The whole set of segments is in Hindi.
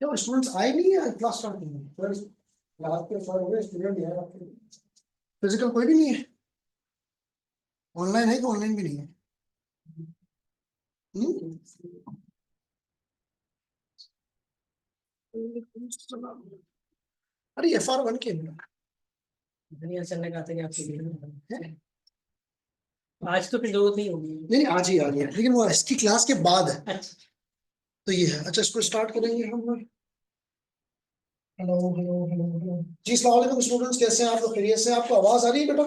क्यों स्टूडेंट्स आए नहीं है क्लास स्टार्ट करने? क्लास के सर हुए स्टूडेंट है आपके, फिजिकल कोई भी नहीं है? ऑनलाइन है कि ऑनलाइन भी नहीं है? हम्म? अरे FR1 के दुनिया चलने का कि आपके लिए आज तो फिर जरूरत नहीं होगी। नहीं आज ही आ गया, लेकिन वो इसकी क्लास के बाद है। अच्छा तो ये है। अच्छा इसको स्टार्ट करेंगे हम। हेलो हेलो हेलो हेलो जी, अस्सलाम वालेकुम स्टूडेंट्स, कैसे हैं आप लोग? खैरियत से? आपको आवाज आ रही है बेटा?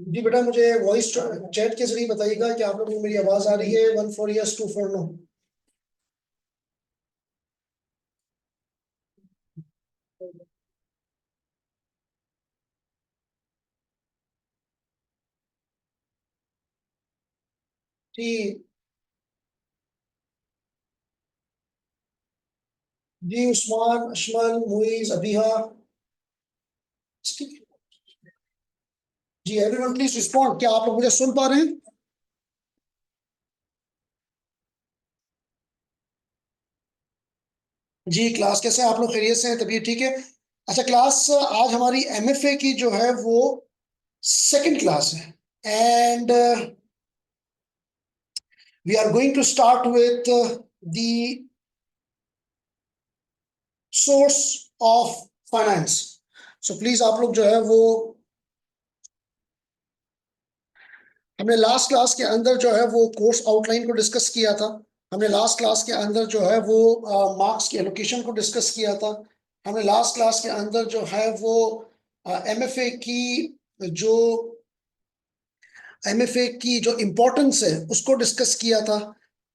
जी बेटा, मुझे वॉइस चैट के जरिए बताइएगा कि आप लोगों को मेरी आवाज आ रही है। 1 4 यस, 2 4 नो। जी जी, उस्मान, अशमल, मुइज, अबीहा। जी एवरीवन प्लीज रिस्पॉन्ड। क्या आप लोग मुझे सुन पा रहे हैं? जी क्लास कैसे हैं आप लोग? खैरियत से हैं? तबीयत ठीक है? अच्छा क्लास, आज हमारी MFA की जो है वो सेकंड क्लास है, and we are going to start with the source of finance. So please आप लोग जो है वो, हमने लास्ट क्लास के अंदर जो है वो कोर्स आउटलाइन को डिस्कस किया था। हमने लास्ट क्लास के अंदर जो है वो मार्क्स की एलोकेशन को डिस्कस किया था। हमने लास्ट क्लास के अंदर जो है वो MFA की जो MFA की जो इम्पोर्टेंस है उसको डिस्कस किया था।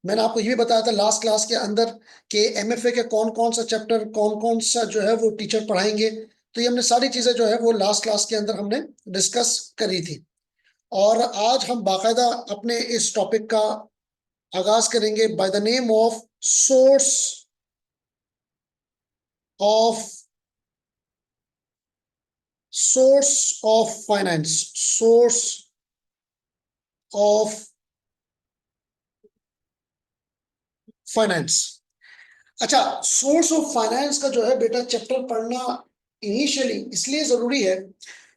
मैंने आपको ये भी बताया था लास्ट क्लास के अंदर कि MFA के कौन कौन सा चैप्टर, कौन कौन सा जो है वो टीचर पढ़ाएंगे। तो ये हमने सारी चीजें जो है वो लास्ट क्लास के अंदर हमने डिस्कस करी थी। और आज हम बाकायदा अपने इस टॉपिक का आगाज करेंगे by the name of source of finance. Source of finance. अच्छा, सोर्स ऑफ फाइनेंस का जो है बेटा चैप्टर पढ़ना इनिशियली इसलिए जरूरी है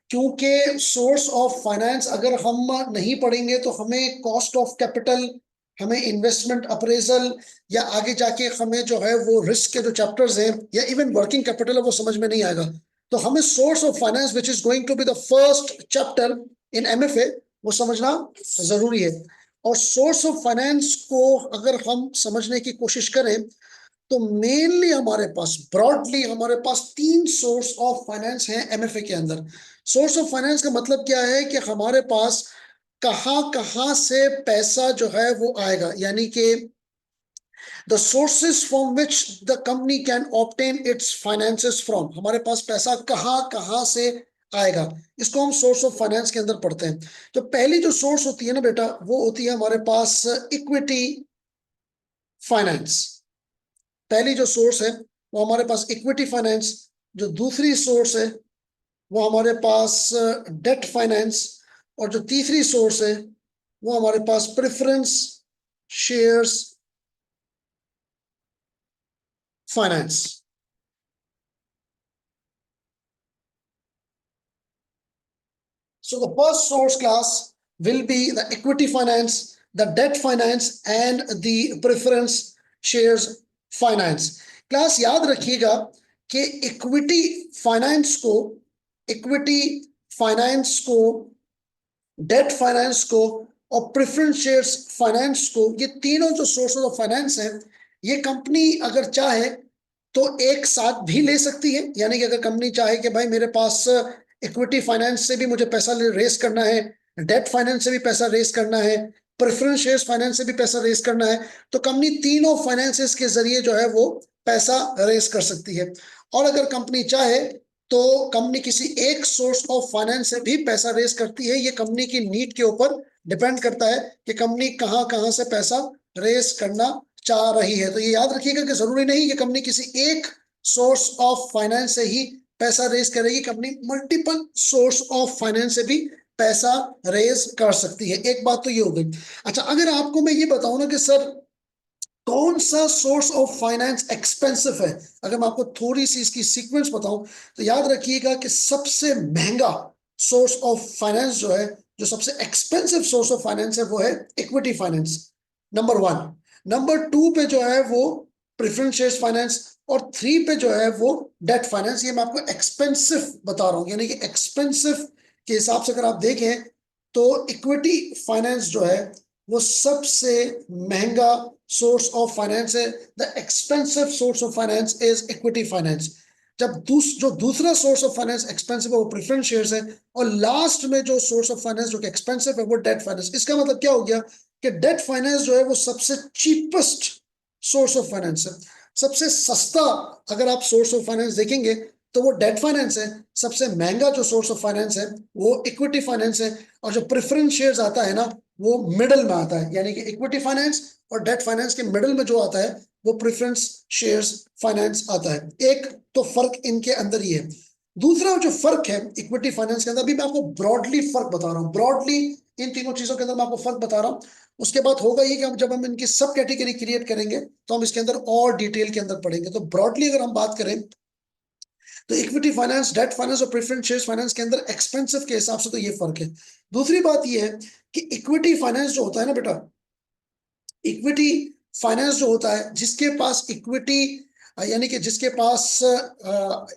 क्योंकि सोर्स ऑफ फाइनेंस अगर हम नहीं पढ़ेंगे तो हमें कॉस्ट ऑफ कैपिटल, हमें इन्वेस्टमेंट अप्रेजल, या आगे जाके हमें जो है वो रिस्क के जो चैप्टर्स हैं या इवन वर्किंग कैपिटल है वो समझ में नहीं आएगा। तो हमें source of finance which is going to be the first chapter in MFA वो समझना जरूरी है। और सोर्स ऑफ फाइनेंस को अगर हम समझने की कोशिश करें तो मेनली हमारे पास, ब्रॉडली हमारे पास 3 सोर्स ऑफ फाइनेंस हैं MFA के अंदर। सोर्स ऑफ फाइनेंस का मतलब क्या है कि हमारे पास कहां कहां से पैसा जो है वो आएगा, यानी कि the sources from which the company can obtain it's finances from. हमारे पास पैसा कहां कहां से आएगा, इसको हम सोर्स ऑफ फाइनेंस के अंदर पढ़ते हैं। तो पहली जो सोर्स होती है ना बेटा, वो होती है हमारे पास इक्विटी फाइनेंस। पहली जो सोर्स है वो हमारे पास इक्विटी फाइनेंस। जो दूसरी सोर्स है वो हमारे पास डेट फाइनेंस। और जो तीसरी सोर्स है वो हमारे पास preference shares finance. So the first source class will be the equity finance, the debt finance and the preference shares finance. Class याद रखिएगा कि इक्विटी फाइनेंस को, डेट फाइनेंस को और प्रेफरेंस शेयर्स फाइनेंस को, ये तीनों जो सोर्स ऑफ फाइनेंस हैं, ये कंपनी अगर चाहे तो एक साथ भी ले सकती है। यानी कि अगर कंपनी चाहे कि भाई मेरे पास इक्विटी फाइनेंस से भी मुझे पैसा रेस करना है, डेट फाइनेंस से भी पैसा रेस करना है, प्रेफरेंस शेयर्स फाइनेंस से भी पैसा रेस करना है, तो कंपनी तीनों फाइनेंसेस के जरिए जो है वो पैसा रेस कर सकती है। और अगर कंपनी चाहे तो कंपनी किसी एक सोर्स ऑफ फाइनेंस से भी पैसा रेस करती है। ये कंपनी की नीड के ऊपर डिपेंड करता है कि कंपनी कहां कहां से पैसा रेस करना चाह रही है। तो ये याद रखिएगा कि जरूरी नहीं कि कंपनी किसी एक सोर्स ऑफ फाइनेंस से ही पैसा रेज करेगी company, multiple source of finance से भी पैसा रेज कर सकती है। एक बात तो ये हो गई। अच्छा, अगर आपको मैं ये बताऊं ना कि सर कौन सा सोर्स ऑफ फाइनेंस एक्सपेंसिव है, अगर मैं आपको थोड़ी सी इसकी सीक्वेंस बताऊं तो याद रखिएगा कि सबसे महंगा सोर्स ऑफ फाइनेंस जो है, जो सबसे एक्सपेंसिव सोर्स ऑफ फाइनेंस है, वो है इक्विटी फाइनेंस, नंबर 1। नंबर 2 पे जो है वो प्रेफरेंस शेयर्स फाइनेंस, और 3 पे जो है वो डेट फाइनेंस। ये मैं आपको एक्सपेंसिव बता रहा हूं, यानी कि एक्सपेंसिव के हिसाब से अगर आप देखें तो इक्विटी फाइनेंस जो है वो सबसे महंगा सोर्स ऑफ फाइनेंस है। The expensive source of finance is equity finance. जब जो दूसरा सोर्स ऑफ फाइनेंस एक्सपेंसिव है वो प्रेफरेंस शेयर्स है, और लास्ट में जो सोर्स ऑफ फाइनेंस जो कि एक्सपेंसिव है वो डेट फाइनेंस। इसका मतलब क्या हो गया कि डेट फाइनेंस जो है वो सबसे चीपेस्ट सोर्स ऑफ फाइनेंस है, सबसे सस्ता। अगर आप सोर्स ऑफ फाइनेंस देखेंगे तो वो डेट फाइनेंस है। सबसे महंगा जो सोर्स ऑफ फाइनेंस है वो इक्विटी फाइनेंस है, और जो प्रेफरेंस शेयर्स आता है ना वो मिडल में आता है, यानी कि इक्विटी फाइनेंस और डेट फाइनेंस के मिडल में जो आता है वो प्रेफरेंस शेयर्स फाइनेंस आता है। एक तो फर्क इनके अंदर ही है। दूसरा जो फर्क है इक्विटी फाइनेंस के अंदर, अभी मैं आपको ब्रॉडली फर्क बता रहा हूँ, ब्रॉडली इन तीनों चीजों के अंदर मैं आपको फर्क बता रहा हूँ। उसके बाद होगा ये कि हम जब हम इनकी सब कैटेगरी क्रिएट करेंगे तो हम इसके अंदर और डिटेल के अंदर पढ़ेंगे। तो ब्रॉडली अगर हम बात करें तो इक्विटी फाइनेंस, डेट फाइनेंस और प्रेफरेंस शेयर्स फाइनेंस के अंदर एक्सपेंसिव के हिसाब से तो ये फर्क है। दूसरी बात ये है कि इक्विटी फाइनेंस जो होता है ना बेटा, इक्विटी फाइनेंस जो होता है, जिसके पास इक्विटी यानी कि जिसके पास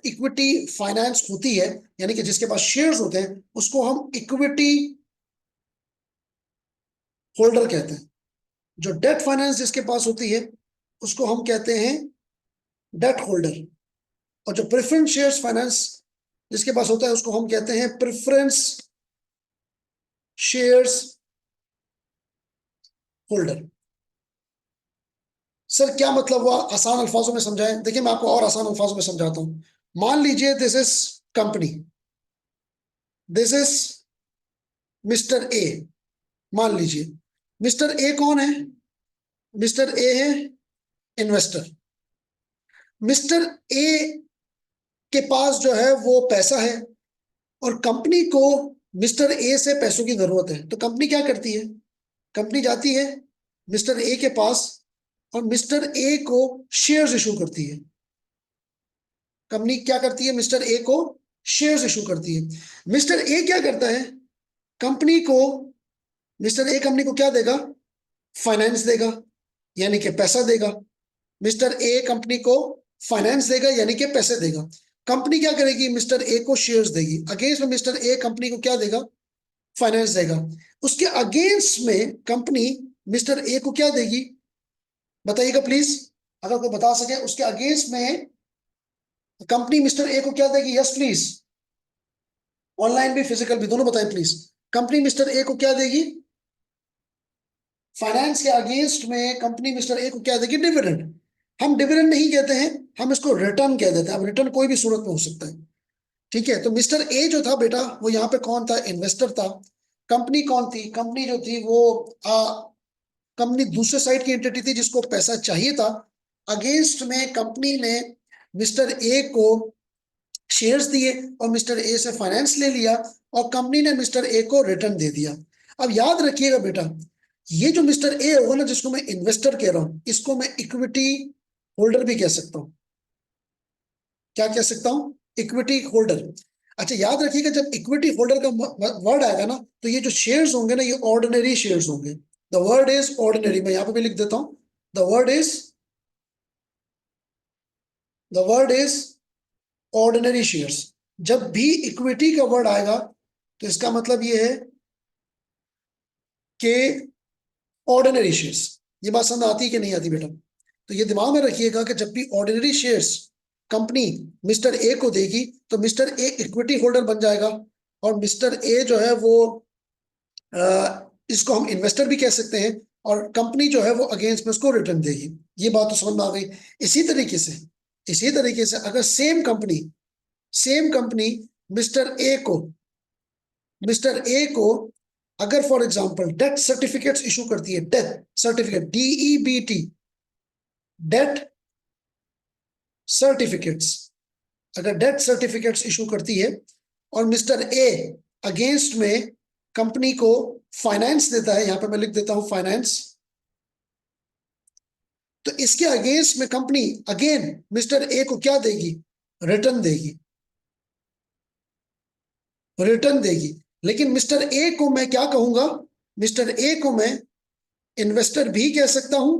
इक्विटी फाइनेंस होती है, यानी कि जिसके पास शेयर्स होते हैं, उसको हम इक्विटी होल्डर कहते हैं। जो डेट फाइनेंस जिसके पास होती है उसको हम कहते हैं डेट होल्डर, और जो प्रेफरेंस शेयर्स फाइनेंस जिसके पास होता है उसको हम कहते हैं प्रेफरेंस शेयर्स होल्डर। सर क्या मतलब हुआ, आसान अल्फाजों में समझाएं। देखिए मैं आपको और आसान अल्फाजों में समझाता हूं। मान लीजिए this is company, this is mister A. मान लीजिए मिस्टर ए कौन है, मिस्टर ए है इन्वेस्टर। मिस्टर ए के पास जो है वो पैसा है, और कंपनी को मिस्टर ए से पैसों की जरूरत है। तो कंपनी क्या करती है, कंपनी जाती है मिस्टर ए के पास और मिस्टर ए को शेयर्स इशू करती है। कंपनी क्या करती है, मिस्टर ए को शेयर्स इशू करती है। मिस्टर ए क्या करता है, कंपनी को, मिस्टर ए कंपनी को क्या देगा, फाइनेंस देगा, यानी कि पैसा देगा। मिस्टर ए कंपनी को फाइनेंस देगा यानी कि पैसे देगा। कंपनी क्या करेगी, मिस्टर ए को शेयर्स देगी। अगेंस्ट में मिस्टर ए कंपनी को क्या देगा, फाइनेंस देगा। उसके अगेंस्ट में कंपनी मिस्टर ए को क्या देगी, बताइएगा प्लीज, अगर कोई बता सके। उसके अगेंस्ट में कंपनी मिस्टर ए को क्या देगी, यस प्लीज, ऑनलाइन भी फिजिकल भी दोनों बताएं प्लीज। कंपनी मिस्टर ए को क्या देगी, फाइनेंस के अगेंस्ट में कंपनी मिस्टर ए को क्या देगी, डिविडेंड। हम डिविडेंड नहीं कहते हैं, हम इसको रिटर्न कह देते हैं। अब रिटर्न कोई भी सूरत में हो सकता है, ठीक है। तो मिस्टर ए जो था बेटा वो यहाँ पे कौन था, इन्वेस्टर था। कंपनी कौन थी, कंपनी जो थी वो कंपनी दूसरे साइड की एंटिटी थी जिसको पैसा चाहिए था। अगेंस्ट में कंपनी ने मिस्टर ए को शेयर्स दिए और मिस्टर ए से फाइनेंस ले लिया, और कंपनी ने मिस्टर ए को रिटर्न दे दिया। अब याद रखिएगा बेटा, ये जो मिस्टर ए होगा ना, जिसको मैं इन्वेस्टर कह रहा हूं, इसको मैं इक्विटी होल्डर भी कह सकता हूं। क्या कह सकता हूं, इक्विटी होल्डर। अच्छा याद रखिएगा, जब इक्विटी होल्डर का वर्ड आएगा ना तो ये जो शेयर्स होंगे ना ये ऑर्डिनरी शेयर्स होंगे। द वर्ड इज ऑर्डिनरी, मैं यहां पे भी लिख देता हूं, the word is, the word is ordinary shares. जब भी इक्विटी का वर्ड आएगा तो इसका मतलब ये है कि ऑर्डिनरी शेयर्स। ये बात समझ आती है कि नहीं आती बेटा, तो ये दिमाग में रखिएगा कि जब भी ordinary shares company mister A को देगी तो मिस्टर ए इक्विटी होल्डर बन जाएगा, और मिस्टर ए जो है वो इसको हम इन्वेस्टर भी कह सकते हैं, और कंपनी जो है वो अगेंस्ट में उसको रिटर्न देगी। ये बात तो समझ में आ गई। इसी तरीके से अगर सेम कंपनी मिस्टर ए को अगर for example death certificates issue करती है, death certificate, DEBT, death certificates, अगर डेट सर्टिफिकेट्स इशू करती है और मिस्टर ए अगेंस्ट में कंपनी को फाइनेंस देता है, यहां पे मैं लिख देता हूं फाइनेंस, तो इसके अगेंस्ट में कंपनी अगेन मिस्टर ए को क्या देगी, रिटर्न देगी, रिटर्न देगी। लेकिन मिस्टर ए को मैं क्या कहूंगा, मिस्टर ए को मैं इन्वेस्टर भी कह सकता हूं,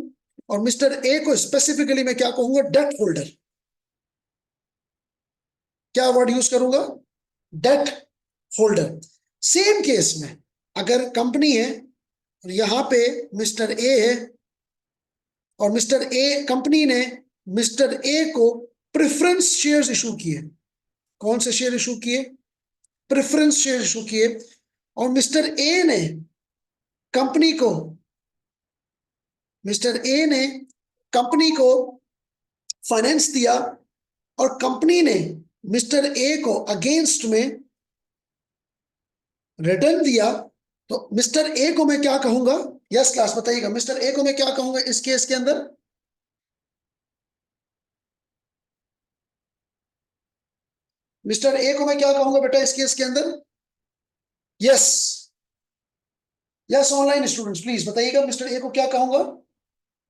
और मिस्टर ए को स्पेसिफिकली मैं क्या कहूंगा, डेट होल्डर। क्या वर्ड यूज करूंगा, डेट होल्डर। सेम केस में अगर कंपनी है और यहां पे मिस्टर ए है, और मिस्टर ए कंपनी ने मिस्टर ए को प्रेफरेंस शेयर्स इशू किए, कौन से शेयर इशू किए, प्रेफरेंस शेयर इशू किए, और मिस्टर ए ने कंपनी को, मिस्टर ए ने कंपनी को फाइनेंस दिया, और कंपनी ने मिस्टर ए को अगेंस्ट में रिटर्न दिया, तो मिस्टर ए को मैं क्या कहूंगा, यस क्लास बताइएगा, मिस्टर ए को मैं क्या कहूंगा इस केस के अंदर, मिस्टर ए को मैं क्या कहूंगा बेटा इस केस के अंदर, yes yes online students please बताइएगा, मिस्टर ए को क्या कहूंगा,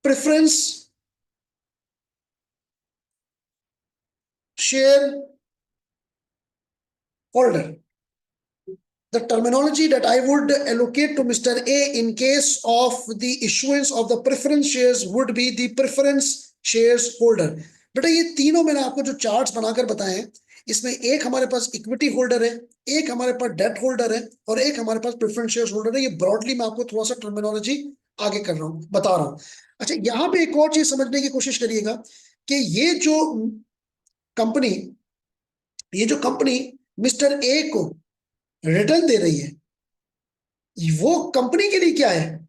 preference share holder. The terminology that I would allocate to Mr. A in case of the issuance of the preference shares would be the preference shares holder. बेटा ये तीनों मैंने आपको जो चार्ट्स बनाकर बताए हैं, इसमें एक हमारे पास इक्विटी होल्डर है, एक हमारे पास डेट होल्डर है, और एक हमारे पास प्रेफरेंस शेयर होल्डर है। ये ब्रॉडली मैं आपको थोड़ा सा टर्मिनोलॉजी आगे कर रहा हूँ, बता रहा हूँ। अच्छा, यहाँ पे एक और चीज समझने की कोशिश करिएगा कि ये जो कंपनी मिस्टर ए को रिटर्न दे रही है, वो कंपनी के लिए क्या है,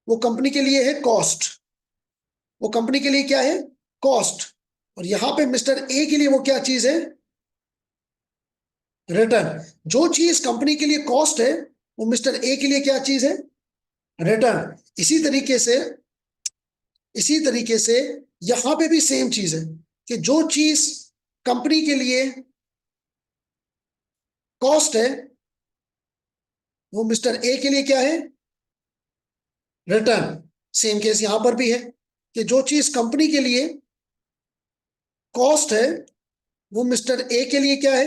वो कंपनी के लिए है कॉस्ट, वो कंपनी के लिए क्या है, कॉस्ट। और यहां पे मिस्टर ए के लिए वो क्या चीज है, रिटर्न। जो चीज कंपनी के लिए कॉस्ट है वो मिस्टर ए के लिए क्या चीज है, रिटर्न। इसी तरीके से यहां पे भी सेम चीज है कि जो चीज कंपनी के लिए कॉस्ट है वो मिस्टर ए के लिए क्या है, रिटर्न। सेम केस यहां पर भी है कि जो चीज कंपनी के लिए कॉस्ट है वो मिस्टर ए के लिए क्या है,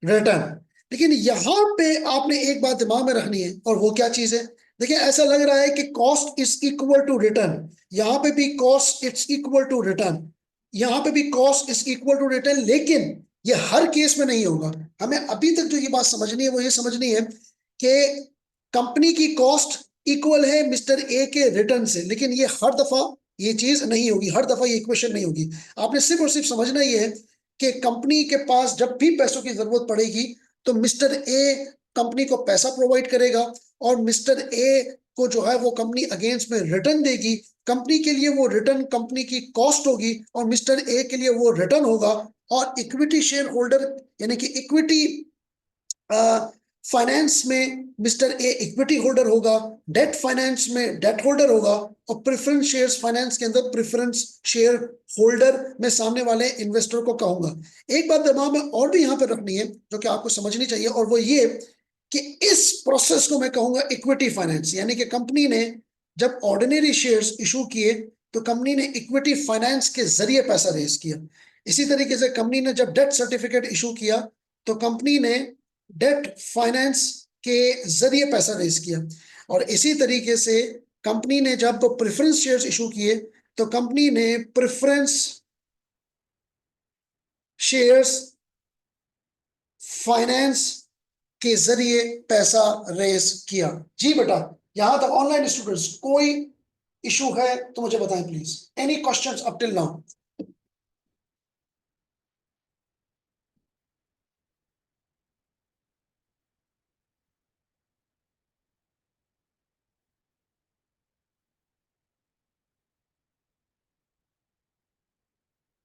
रिटर्न। लेकिन यहां पे आपने एक बात दिमाग में रखनी है, और वो क्या चीज है, देखिए ऐसा लग रहा है कि cost is equal to return, यहां पे भी cost it's equal to return, यहां पे भी cost is equal to return, लेकिन ये हर केस में नहीं होगा। हमें अभी तक जो ये बात समझनी है वो ये समझनी है कि कंपनी की कॉस्ट इक्वल है मिस्टर ए के रिटर्न से, लेकिन ये हर दफा ये चीज नहीं होगी, हर दफा ये इक्वेशन नहीं होगी। आपने सिर्फ और सिर्फ समझना ये है कि कंपनी के पास जब भी पैसों की जरूरत पड़ेगी तो मिस्टर ए कंपनी को पैसा प्रोवाइड करेगा, और मिस्टर ए को जो है वो कंपनी अगेंस्ट में रिटर्न देगी। कंपनी के लिए वो रिटर्न कंपनी की कॉस्ट होगी, और मिस्टर ए के लिए वो रिटर्न होगा। और इक्विटी शेयर होल्डर यानी कि इक्विटी फाइनेंस में मिस्टर ए इक्विटी होल्डर होगा, डेट फाइनेंस में डेट होल्डर होगा, और प्रेफरेंस शेयर्स फाइनेंस के अंदर प्रेफरेंस शेयर होल्डर में सामने वाले इन्वेस्टर को कहूंगा। एक बात दिमाग में और भी यहां पर रखनी है जो कि आपको समझनी चाहिए, और वो ये कि इस प्रोसेस को मैं कहूंगा इक्विटी फाइनेंस। यानी कि कंपनी ने जब ऑर्डिनरी शेयर्स इशू किए तो कंपनी ने इक्विटी फाइनेंस के जरिए पैसा रेज किया। इसी तरीके से कंपनी ने जब डेट सर्टिफिकेट इशू किया तो कंपनी ने डेट फाइनेंस के जरिए पैसा रेज किया। और इसी तरीके से कंपनी ने जब प्रेफरेंस शेयर्स इशू किए तो कंपनी ने प्रेफरेंस शेयर्स फाइनेंस के जरिए पैसा रेज किया। जी बेटा, यहां तक ऑनलाइन स्टूडेंट्स कोई इशू है तो मुझे बताएं please, any questions up till now.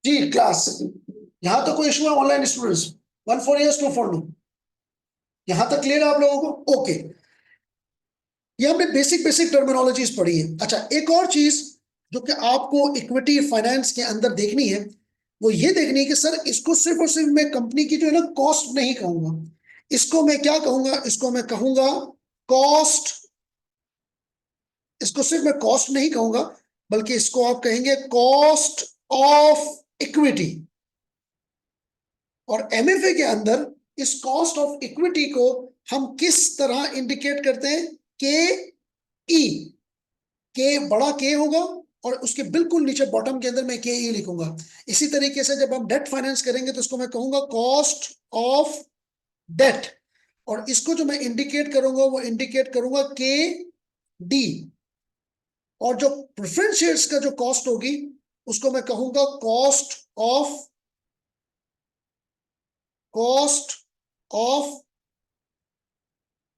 जी क्लास, यहां तक कोई इशू है ऑनलाइन स्टूडेंट्स, 1 4 yes 2 4 no, यहां तक क्लियर है आप लोगों को? ओके, ये हमने बेसिक बेसिक टर्मिनोलॉजीज पढ़ी है। अच्छा, एक और चीज जो कि आपको इक्विटी फाइनेंस के अंदर देखनी है, वो ये देखनी है कि सर इसको सिर्फ और सिर्फ मैं कंपनी की जो है ना कॉस्ट नहीं कहूंगा, इसको मैं क्या कहूंगा, इसको मैं कहूंगा कॉस्ट, इसको सिर्फ मैं कॉस्ट नहीं कहूंगा, बल्कि इसको आप कहेंगे कॉस्ट ऑफ इक्विटी। और एमएफए के अंदर इस कॉस्ट ऑफ इक्विटी को हम किस तरह इंडिकेट करते हैं, के ई, के बड़ा के होगा और उसके बिल्कुल नीचे बॉटम के अंदर मैं के ई लिखूंगा। इसी तरीके से जब हम डेट फाइनेंस करेंगे तो इसको मैं कहूंगा कॉस्ट ऑफ डेट, और इसको जो मैं इंडिकेट करूंगा वो इंडिकेट करूंगा के डी। और जो प्रेफरेंस शेयर्स का जो कॉस्ट होगी उसको मैं कहूंगा कॉस्ट ऑफ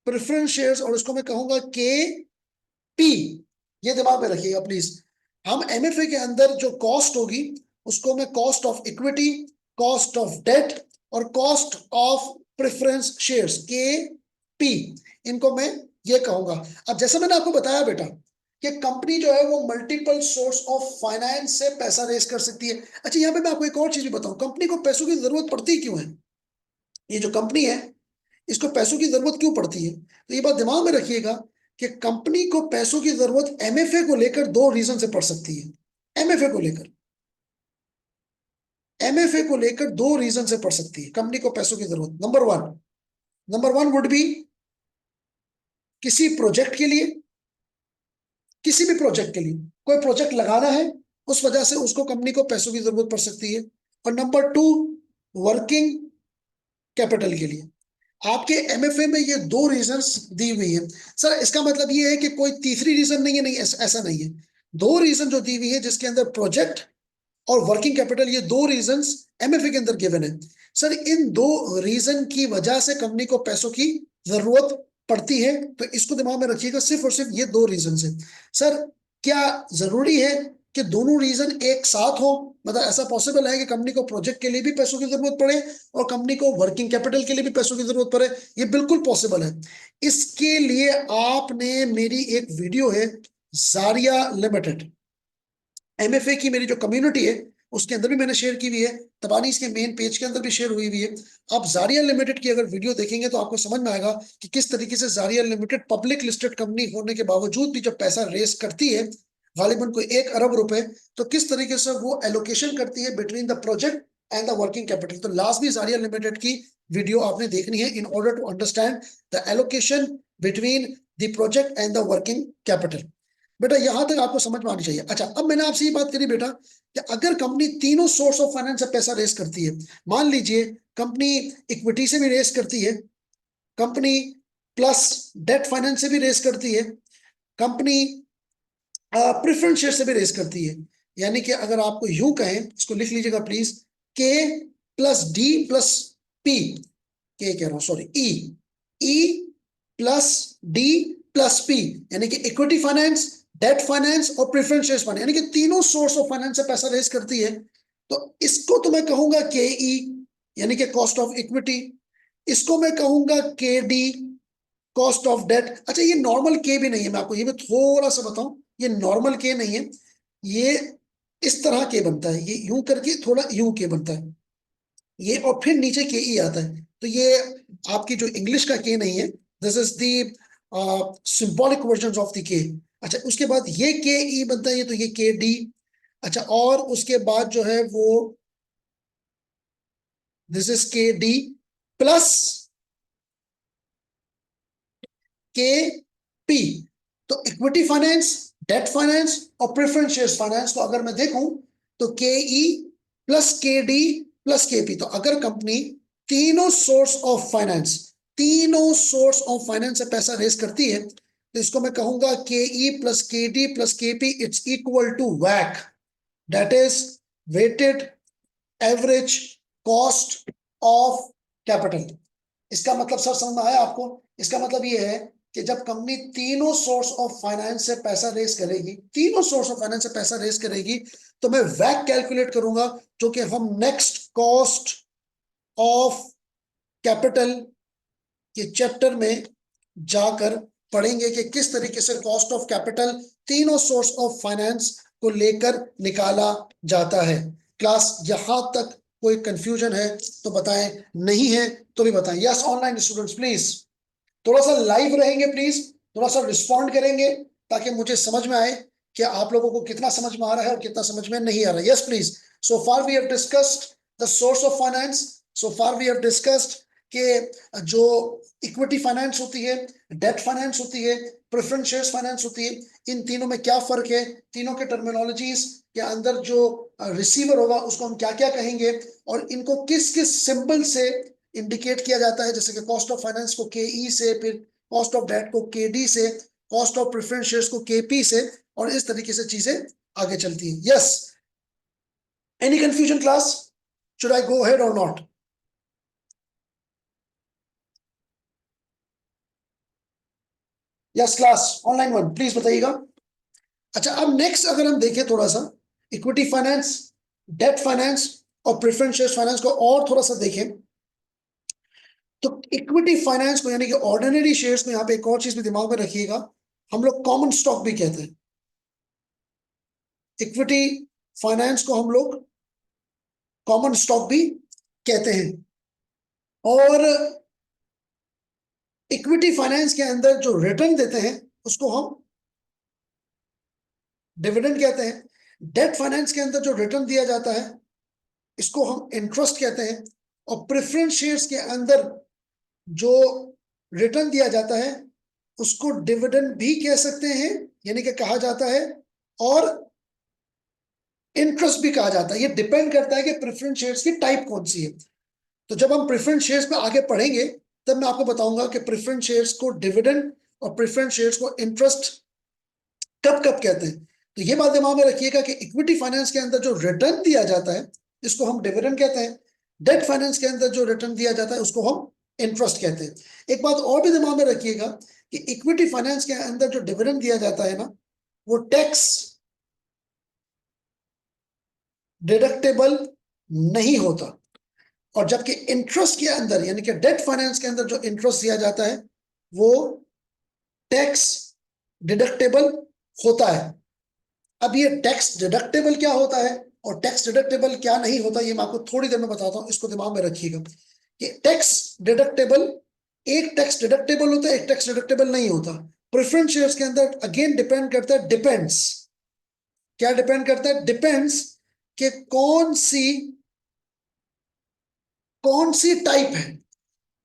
प्रेफरेंस शेयर्स, और उसको मैं कहूंगा के पी। ये दिमाग में रखिएगा प्लीज। हम एमएफए के अंदर जो कॉस्ट होगी उसको मैं cost of equity, cost of debt और कॉस्ट ऑफ प्रेफरेंस शेयर्स के पी, इनको मैं ये कहूंगा। अब जैसे मैंने आपको बताया बेटा कि कंपनी जो है वो मल्टीपल सोर्स ऑफ फाइनेंस से पैसा रेस कर सकती है। अच्छा, यहाँ पे मैं आपको एक और चीज भी बताऊं, कंपनी को पैसों की जरूरत पड़ती क्यों है? ये जो कंपनी है इसको पैसों की जरूरत क्यों पड़ती है? तो ये बात दिमाग में रखिएगा कि कंपनी को पैसों की जरूरत एमएफए को लेकर दो रीजन से पड़ सकती है। एमएफए को लेकर दो रीजन से पड़ सकती है कंपनी को पैसों की जरूरत। नंबर वन वुड बी किसी प्रोजेक्ट के लिए, किसी भी प्रोजेक्ट के लिए कोई प्रोजेक्ट लगाना है, उस वजह से उसको कंपनी को पैसों की जरूरत पड़ सकती है। और नंबर टू, वर्किंग कैपिटल के लिए। आपके एमएफए में ये दो रीजंस दी हुई है। सर इसका मतलब ये है कि कोई तीसरी रीजन नहीं है? नहीं, ऐसा नहीं है। दो रीजन जो दी हुई है जिसके अंदर प्रोजेक्ट और वर्किंग कैपिटल, ये दो रीजंस एमएफए के अंदर गिवन है। सर इन दो रीजन की वजह से कंपनी को पैसों की जरूरत पड़ती है, तो इसको दिमाग में रखिएगा, सिर्फ और सिर्फ ये दो रीजन है। सर क्या जरूरी है कि दोनों रीजन एक साथ हो? मतलब ऐसा पॉसिबल है कि कंपनी को प्रोजेक्ट के लिए भी पैसों की जरूरत पड़े और कंपनी को वर्किंग कैपिटल के लिए भी पैसों की जरूरत पड़े? ये बिल्कुल पॉसिबल है। इसके लिए आपने मेरी एक वीडियो है जारिया लिमिटेड, एमएफए की मेरी जो कम्युनिटी है उसके अंदर भी मैंने शेयर की हुई है, तबानी इसके मेन पेज के अंदर भी शेयर हुई हुई है। आप जारिया लिमिटेड की अगर वीडियो देखेंगे तो आपको समझ में आएगा कि किस तरीके से जारिया लिमिटेड पब्लिक लिस्टेड कंपनी होने के बावजूद भी जब पैसा रेस करती है, गालिबन कोई 1 अरब रुपए, तो किस तरीके से वो एलोकेशन करती है between the project and the working capital. तो लाजमी जारिया लिमिटेड की वीडियो आपने देखनी है in order to understand the allocation between the project and the working capital. बेटा यहां तक आपको समझ में आनी चाहिए। अच्छा, अब मैंने आपसे ये बात करी बेटा कि अगर कंपनी तीनों सोर्स ऑफ फाइनेंस से पैसा रेस करती है, मान लीजिए कंपनी इक्विटी से भी रेस करती है, कंपनी प्लस डेट फाइनेंस से भी रेस करती है, कंपनी प्रेफरेंस शेयर से भी रेस करती है। यानी कि अगर आपको यूं कहें, इसको लिख लीजिएगा प्लीज, के प्लस डी प्लस पी, के कह रहा हूं sorry, E plus D plus P, यानी कि इक्विटी फाइनेंस, डेट फाइनेंस और प्रेफरेंस शेयर्स फाइनेंस, यानी कि तीनों सोर्स ऑफ फाइनेंस से पैसा रेस करती है। तो इसको तो मैं कहूंगा के ई, यानी कि कॉस्ट ऑफ इक्विटी। इसको मैं कहूंगा के डी, कॉस्ट ऑफ डेट। अच्छा, ये नॉर्मल के भी नहीं है, मैं आपको ये मैं थोड़ा सा बताऊं, ये नॉर्मल के नहीं है, ये इस तरह के बनता है, ये यूं करके थोड़ा यूं के बनता है ये, और फिर नीचे के ई आता है। तो ये आपकी जो इंग्लिश का के नहीं है, this is the symbolic version of the के। अच्छा, उसके बाद ये के ई बनता है, ये तो ये के डी। अच्छा, और उसके बाद जो है वो दिस इज के डी प्लस के पी। तो इक्विटी फाइनेंस, डेट फाइनेंस और प्रेफरेंस शेयर्स फाइनेंस को अगर मैं देखूं तो के E plus K D plus K P. तो अगर कंपनी तीनों सोर्स ऑफ फाइनेंस, तीनों सोर्स ऑफ फाइनेंस से पैसा रेस करती है, तो इसको मैं कहूंगा K E plus K D plus K P, it's equal to वैक, that is weighted average cost of capital. इसका मतलब सर समझ में आया आपको? इसका मतलब ये है कि जब कंपनी तीनों सोर्स ऑफ फाइनेंस से पैसा रेस करेगी, तीनों सोर्स ऑफ फाइनेंस से पैसा रेस करेगी, तो मैं वैक कैलकुलेट करूंगा, जो कि हम नेक्स्ट कॉस्ट ऑफ कैपिटल के चैप्टर में जाकर पढ़ेंगे कि किस तरीके से कॉस्ट ऑफ कैपिटल तीनों सोर्स ऑफ फाइनेंस को लेकर निकाला जाता है। क्लास यहां तक कोई कंफ्यूजन है तो बताएं, नहीं है तो भी बताएं। यस ऑनलाइन स्टूडेंट्स प्लीज थोड़ा सा लाइव रहेंगे, प्लीज थोड़ा सा रिस्पॉन्ड करेंगे ताकि मुझे समझ में आए कि आप लोगों को कितना समझ में आ रहा है और कितना समझ में नहीं आ रहा है। Yes please. So far we have discussed the source of finance. So far we have discussed कि जो इक्विटी फाइनेंस होती है, डेट फाइनेंस होती है, प्रेफरेंस शेयर्स फाइनेंस होती है, इन तीनों में क्या फर्क है, तीनों के टर्मिनोलॉजीज के अंदर जो रिसीवर होगा उसको हम क्या क्या कहेंगे, और इनको किस किस सिंबल से इंडिकेट किया जाता है, जैसे कि कॉस्ट ऑफ फाइनेंस को KE से, फिर कॉस्ट ऑफ डेट को KD से, कॉस्ट ऑफ प्रेफरेंस शेयर्स को KP से, और इस तरीके से चीजें आगे चलती हैं। Yes, any confusion class? Should I go ahead और not? Yes class online one please बताइएगा। अच्छा, अब नेक्स्ट अगर हम देखें थोड़ा सा इक्विटी फाइनेंस, डेट फाइनेंस और प्रेफरेंस शेयर्स फाइनेंस को और थोड़ा सा देखें, तो इक्विटी फाइनेंस को यानी कि ऑर्डिनरी शेयर्स को, यहां पे एक और चीज भी दिमाग में रखिएगा, हम लोग कॉमन स्टॉक भी कहते हैं। इक्विटी फाइनेंस को हम लोग कॉमन स्टॉक भी कहते हैं। और इक्विटी फाइनेंस के अंदर जो रिटर्न देते हैं उसको हम डिविडेंड कहते हैं। डेट फाइनेंस के अंदर जो रिटर्न दिया जाता है इसको हम इंटरेस्ट कहते हैं। और प्रेफरेंस शेयर्स के अंदर जो रिटर्न दिया जाता है उसको डिविडेंड भी कह सकते हैं, यानी कि कहा जाता है, और इंटरेस्ट भी कहा जाता है। ये डिपेंड करता है कि प्रेफरेंस शेयर्स की टाइप कौन सी है। तो जब हम प्रेफरेंस शेयर्स पे आगे पढ़ेंगे तब मैं आपको बताऊंगा कि प्रेफरेंस शेयर्स को डिविडेंड और प्रेफरेंस शेयर्स को इंटरेस्ट कब कब कहते हैं। तो ये बात दिमाग में रखिएगा कि इक्विटी फाइनेंस के अंदर जो रिटर्न दिया जाता है इसको हम डिविडेंड कहते हैं। डेट फाइनेंस के अंदर जो रिटर्न दिया जाता है उसको हम इंटरेस्ट कहते हैं। एक बात और भी दिमाग में रखिएगा कि इक्विटी फाइनेंस के अंदर जो डिविडेंड दिया जाता है ना, वो टैक्स डिडक्टेबल नहीं होता। और जबकि इंटरेस्ट के अंदर यानी कि डेट फाइनेंस के अंदर जो इंटरेस्ट दिया जाता है वो टैक्स डिडक्टेबल होता है। अब ये टैक्स डिडक्टेबल क्या होता है और टैक्स डिडक्टेबल क्या नहीं होता, ये मैं आपको थोड़ी देर में बताता हूं, इसको दिमाग में रखिएगा कि टैक्स डिडक्टेबल, एक टैक्स डिडक्टेबल होता है, एक टैक्स डिडक्टेबल नहीं होता। प्रेफरेंस शेयर्स के अंदर अगेन डिपेंड करता है, डिपेंड्स, क्या डिपेंड करता है, डिपेंड्स कि कौन सी टाइप है।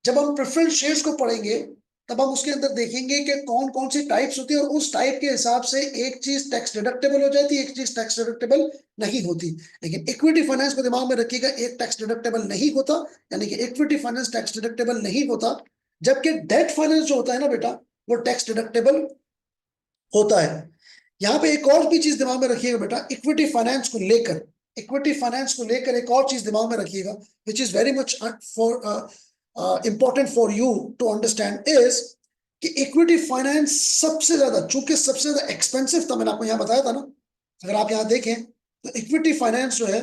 जब हम प्रेफरेंस शेयर्स को पढ़ेंगे तब हम उसके अंदर देखेंगे कि कौन कौन सी टाइप्स होती है, और उस टाइप के हिसाब से एक चीज टैक्स डिडक्टेबल हो जाती है, एक चीज टैक्स डिडक्टेबल नहीं होती। लेकिन इक्विटी फाइनेंस को दिमाग में रखिएगा, एक टैक्स डिडक्टेबल नहीं होता, यानी कि इक्विटी फाइनेंस टैक्स डिडक्टेबल नहीं होता। जबकि डेट फाइनेंस जो होता है ना बेटा, वो टैक्स डिडक्टेबल होता है। यहाँ पे एक और भी चीज दिमाग में रखिएगा बेटा, इक्विटी फाइनेंस को लेकर, इक्विटी फाइनेंस को लेकर एक और चीज दिमाग में रखिएगा which is very much for important for you to understand is कि इक्विटी फाइनेंस सबसे ज्यादा, चूंकि सबसे ज्यादा एक्सपेंसिव था, मैंने आपको यहां बताया था ना, अगर आप यहां देखें तो इक्विटी फाइनेंस जो है,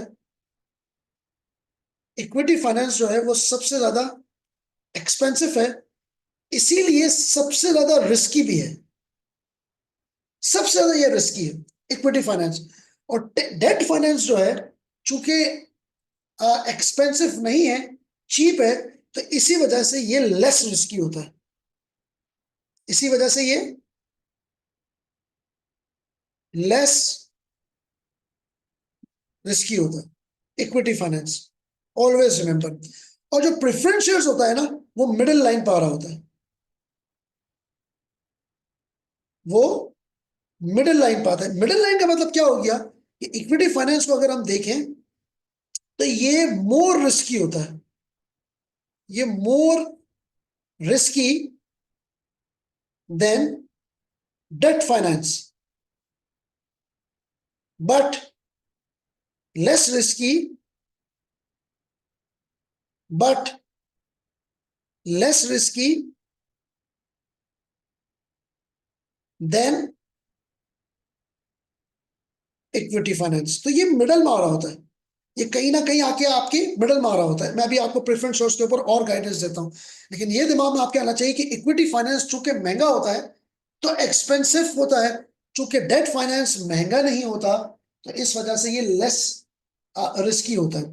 इक्विटी फाइनेंस जो है वो सबसे ज्यादा एक्सपेंसिव है, इसीलिए सबसे ज्यादा रिस्की भी है। सबसे ज्यादा ये रिस्की है इक्विटी फाइनेंस। और डेट फाइनेंस जो है चूंकि एक्सपेंसिव नहीं है, चीप है, तो इसी वजह से ये लेस रिस्की होता है, इसी वजह से ये लेस रिस्की होता है इक्विटी फाइनेंस, ऑलवेज रिमेंबर। और जो प्रेफरेंस शेयर्स होता है ना, वो मिडिल लाइन पर आ रहा होता है, वो मिडिल लाइन पर आता है। मिडिल लाइन का मतलब क्या हो गया कि इक्विटी फाइनेंस को अगर हम देखें तो ये मोर रिस्की होता है, ये more risky than debt finance, but less risky, but less risky than equity finance. तो ये मिडल में आ रहा होता है, ये कहीं ना कहीं आके आपके मिडल में आ रहा होता है। मैं अभी आपको प्रेफरेंस शेयर्स के ऊपर और गाइडेंस देता हूं, लेकिन ये दिमाग में आपके आना चाहिए कि इक्विटी फाइनेंस चूंकि महंगा होता है तो एक्सपेंसिव होता है, चूंकि डेट फाइनेंस महंगा नहीं होता तो इस वजह से ये लेस रिस्की होता है।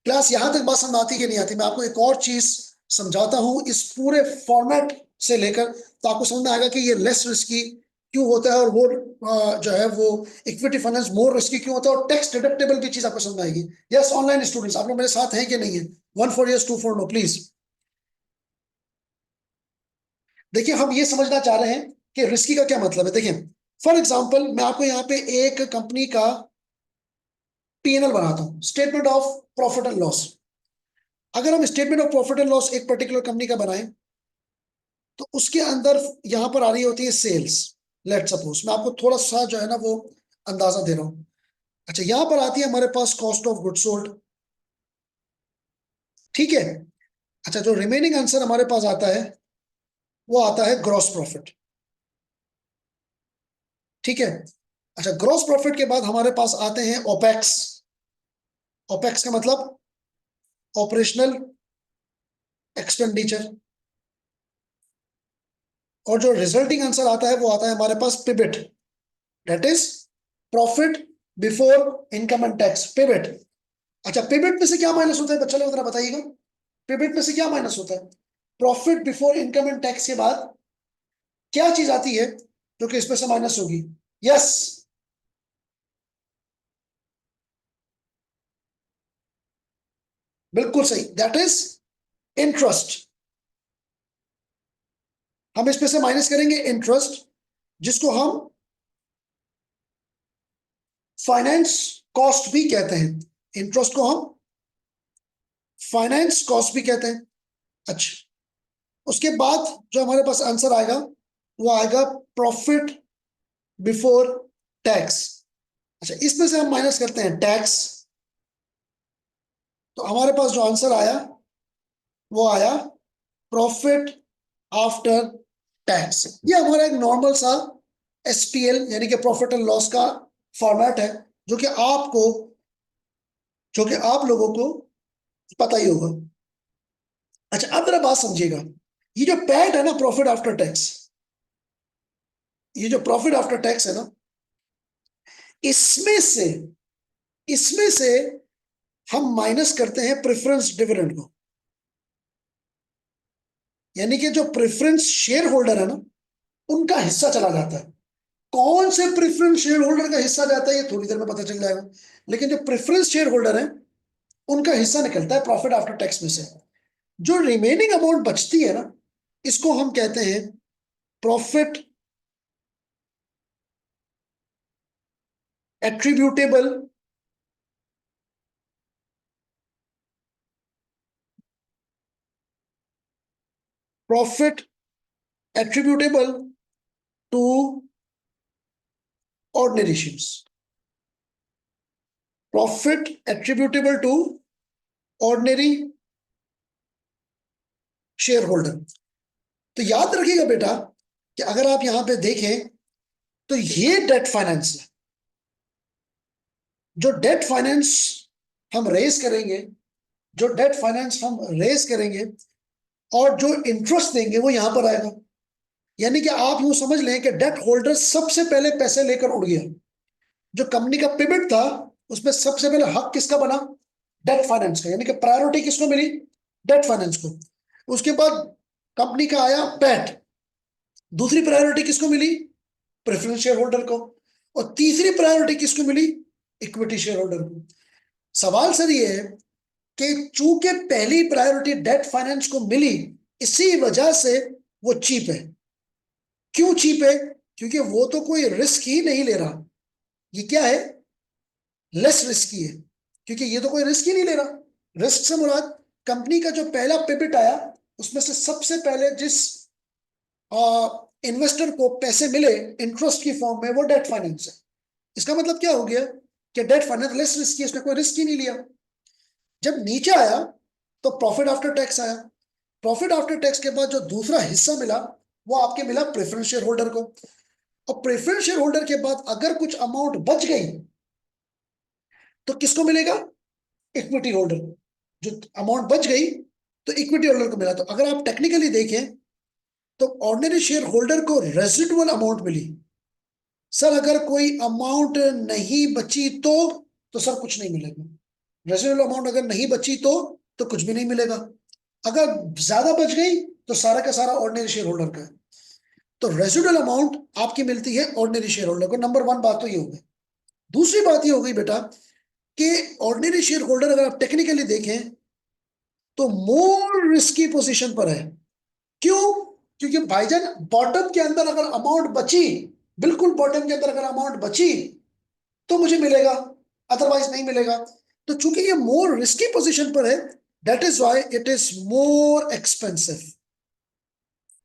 क्लास यहां तक बात समझ आती कि नहीं आती? मैं आपको एक और चीज समझाता हूं इस पूरे फॉर्मेट से लेकर, तो आपको समझ में आएगा कि ये लेस रिस्की क्यों होता है और वो जो है वो इक्विटी फाइनेंस मोर रिस्की क्यों होता है, और टैक्स डिडक्टेबल की चीज आपको समझ में आएगी। यस ऑनलाइन स्टूडेंट्स आप लोग मेरे साथ हैं कि नहीं है? 1 4 yes 2 4 नो प्लीज। देखिए हम ये समझना चाह रहे हैं कि रिस्की का क्या मतलब है। देखिए फॉर एग्जाम्पल मैं आपको यहाँ पे एक कंपनी का पीएनएल बनाता हूँ, statement of profit and loss. अगर हम statement of profit and loss एक पर्टिकुलर कंपनी का बनाएं तो उसके अंदर यहां पर आ रही होती है सेल्स। लेट सपोज मैं आपको थोड़ा सा जो है ना वो अंदाजा दे रहा हूं। अच्छा यहां पर आती है हमारे पास कॉस्ट ऑफ गुड सोल्ड, ठीक है। अच्छा जो रिमेनिंग आंसर हमारे पास आता है वो आता है ग्रॉस प्रॉफिट, ठीक है। अच्छा ग्रॉस प्रॉफिट के बाद हमारे पास आते हैं ओपेक्स। ओपेक्स का मतलब ऑपरेशनल एक्सपेंडिचर। और जो रिजल्टिंग आंसर आता है वो आता है हमारे पास PBIT, that is profit before income and tax, PBIT. अच्छा पिबिट में से क्या माइनस होता है बच्चा लोग जरा बताइएगा? पिबिट में से क्या माइनस होता है? Profit before income and tax के बाद क्या चीज आती है जो कि इसमें से माइनस होगी? यस बिल्कुल सही, दैट इज इंटरेस्ट। हम इसमें से माइनस करेंगे इंटरेस्ट, जिसको हम फाइनेंस कॉस्ट भी कहते हैं। इंटरेस्ट को हम फाइनेंस कॉस्ट भी कहते हैं। अच्छा उसके बाद जो हमारे पास आंसर आएगा वो आएगा प्रॉफिट बिफोर टैक्स। अच्छा इसमें से हम माइनस करते हैं टैक्स, तो हमारे पास जो आंसर आया वो आया प्रॉफिट आफ्टर टैक्स। ये हमारा एक नॉर्मल सा एसपीएल यानी कि प्रॉफिट एंड लॉस का फॉर्मेट है, जो कि आपको जो कि आप लोगों को पता ही होगा। अच्छा अब जरा बात समझिएगा, ये जो पैट है ना प्रॉफिट आफ्टर टैक्स, ये जो प्रॉफिट आफ्टर टैक्स है ना, इसमें से इसमें से हम माइनस करते हैं प्रेफरेंस डिविडेंड को। यानी कि जो प्रेफरेंस शेयर होल्डर है ना उनका हिस्सा चला जाता है। कौन से प्रेफरेंस शेयर होल्डर का हिस्सा जाता है ये थोड़ी देर में पता चल जाएगा, लेकिन जो प्रेफरेंस शेयर होल्डर है उनका हिस्सा निकलता है प्रॉफिट आफ्टर टैक्स में से। जो रिमेनिंग अमाउंट बचती है ना इसको हम कहते हैं profit attributable profit attributable to ordinary shares, profit attributable to ordinary share holder. तो याद रखिएगा बेटा कि अगर आप यहां पे देखें तो ये डेट फाइनेंस है। जो डेट फाइनेंस हम रेज करेंगे, जो डेट फाइनेंस हम रेज करेंगे और जो इंटरेस्ट देंगे वो यहां पर आएगा। यानी कि आप यूं समझ लें कि डेट होल्डर सबसे पहले पैसे लेकर उड़ गया। जो कंपनी का पिवट था उसमें सबसे पहले हक किसका बना? डेट फाइनेंस का, यानी कि प्रायोरिटी किसको मिली? डेट फाइनेंस को। उसके बाद कंपनी का आया पैट, दूसरी प्रायोरिटी किसको मिली? प्रेफरेंस शेयर होल्डर को। और तीसरी प्रायोरिटी किसको मिली? इक्विटी शेयर होल्डर को। सवाल सर ये है कि चूंकि पहली प्रायोरिटी डेट फाइनेंस को मिली, इसी वजह से वो चीप है। क्यों चीप है? क्योंकि वो तो कोई रिस्क ही नहीं ले रहा। ये क्या है? लेस रिस्की है, क्योंकि ये तो कोई रिस्क ही नहीं ले रहा। रिस्क से मुराद कंपनी का जो पहला पिवट आया उसमें से सबसे पहले जिस इन्वेस्टर को पैसे मिले इंटरेस्ट की फॉर्म में वो डेट फाइनेंस है। इसका मतलब क्या हो गया कि डेट फाइनेंस लेस रिस्की है, इसने कोई रिस्क ही नहीं लिया। जब नीचे आया तो प्रॉफिट आफ्टर टैक्स आया। प्रॉफिट आफ्टर टैक्स के बाद जो दूसरा हिस्सा मिला वो आपके मिला प्रेफरेंस शेयर होल्डर को। और प्रेफरेंस शेयर होल्डर के बाद अगर कुछ अमाउंट बच गई तो किसको मिलेगा? Equity holder. जो अमाउंट बच गई तो इक्विटी होल्डर को मिला। तो अगर आप टेक्निकली देखें तो ऑर्डिनरी शेयर होल्डर को रेजिडुअल अमाउंट मिली, सर अगर कोई अमाउंट नहीं बची तो सर कुछ नहीं मिलेगा। रेसिडुअल अमाउंट अगर नहीं बची तो कुछ भी नहीं मिलेगा। अगर ज्यादा बच गई तो सारा का सारा ऑर्डिनरी शेयर होल्डर का है। तो रेसिडुअल अमाउंट आपकी मिलती है ऑर्डिनरी शेयर होल्डर को। नंबर वन बात तो ये हो गई। दूसरी बात ये हो गई बेटा कि ऑर्डिनरी शेयर होल्डर अगर आप टेक्निकली देखें तो मोर रिस्की पोजीशन पर है। क्यों? क्योंकि भाईजान बॉटम के अंदर अगर अमाउंट बची, बिल्कुल बॉटम के अंदर अगर अमाउंट बची तो मुझे मिलेगा, अदरवाइज नहीं मिलेगा। तो चूंकि ये मोर रिस्की पोजीशन पर है, that is why it is more expensive.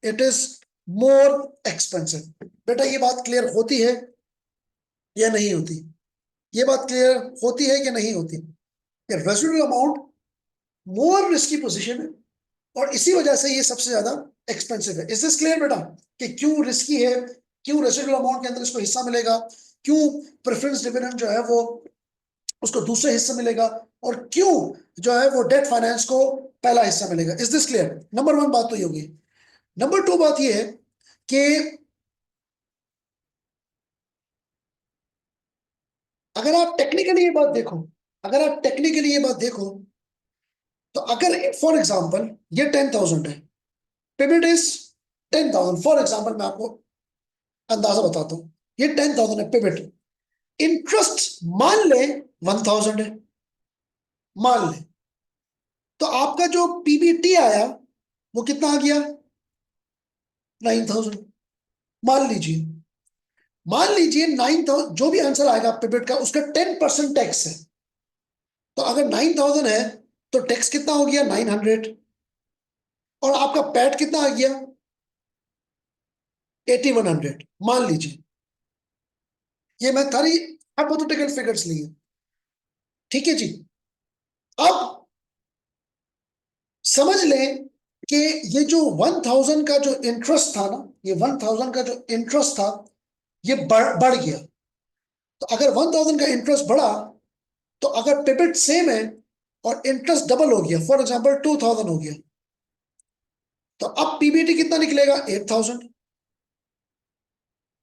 It is more expensive. बेटा ये बात क्लियर होती है या नहीं होती? ये बात क्लियर होती है कि नहीं होती? Residual amount more risky position है और इसी वजह से ये सबसे ज्यादा एक्सपेंसिव है। इज दिस क्लियर बेटा कि क्यों रिस्की है, क्यों रेसिडुअल अमाउंट के अंदर इसको हिस्सा मिलेगा, क्यों प्रेफरेंस डिविडेंड जो है वो उसको दूसरे हिस्से मिलेगा, और क्यों जो है वो डेट फाइनेंस को पहला हिस्सा मिलेगा? Is this clear? Number one बात तो ये होगी। नंबर टू बात ये है कि अगर आप टेक्निकली ये बात देखो, अगर आप टेक्निकली ये बात देखो तो अगर फॉर एग्जांपल ये 10,000 है, पेमेंट इज 10,000, फॉर एग्जांपल मैं आपको अंदाजा बताता हूं, ये 10,000 है पेमेंट, इंटरेस्ट मान ले 1,000 है, मान ले, तो आपका जो पीबीटी आया वो कितना आ गया? 9,000। मान लीजिए, मान लीजिए 9,000 जो भी आंसर आएगा पेमेंट का उसका 10% टैक्स है। तो अगर 9,000 है तो टैक्स कितना हो गया? 900। और आपका पैट कितना आ गया? 8,100। मान लीजिए, ये मैं थारी हाइपोथेटिकल फिगर्स लिए, ठीक है जी। अब समझ लें कि ये जो 1,000 का जो इंटरेस्ट था ना, ये 1,000 का जो इंटरेस्ट था ये बढ़ गया। तो अगर 1,000 का इंटरेस्ट बढ़ा तो अगर पिवट सेम है और इंटरेस्ट डबल हो गया, फॉर एग्जांपल 2,000 हो गया, तो अब पीबीटी कितना निकलेगा? 8,000।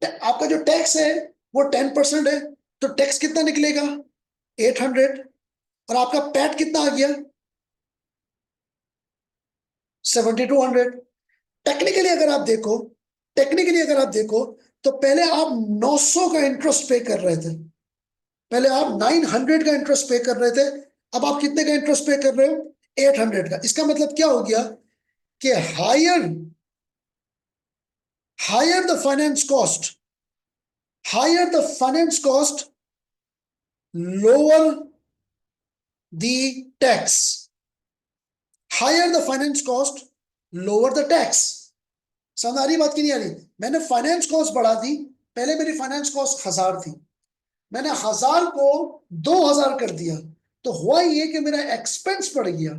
आपका जो टैक्स है वो 10% है, तो टैक्स कितना निकलेगा? 800। और आपका पैट कितना आ गया? 7,200। टेक्निकली अगर आप देखो, टेक्निकली अगर आप देखो तो पहले आप 900 का इंटरेस्ट पे कर रहे थे, पहले आप 900 का इंटरेस्ट पे कर रहे थे, अब आप कितने का इंटरेस्ट पे कर रहे हो? 800 का। इसका मतलब क्या हो गया कि higher higher the finance cost, higher the finance cost, lower the tax, higher the finance cost, lower the tax. समझ आ रही बात की नहीं आ रही? मैंने फाइनेंस कॉस्ट बढ़ा दी, पहले मेरी फाइनेंस कॉस्ट 1,000 थी, मैंने 1,000 को 2,000 कर दिया, तो हुआ ये कि मेरा एक्सपेंस बढ़ गया।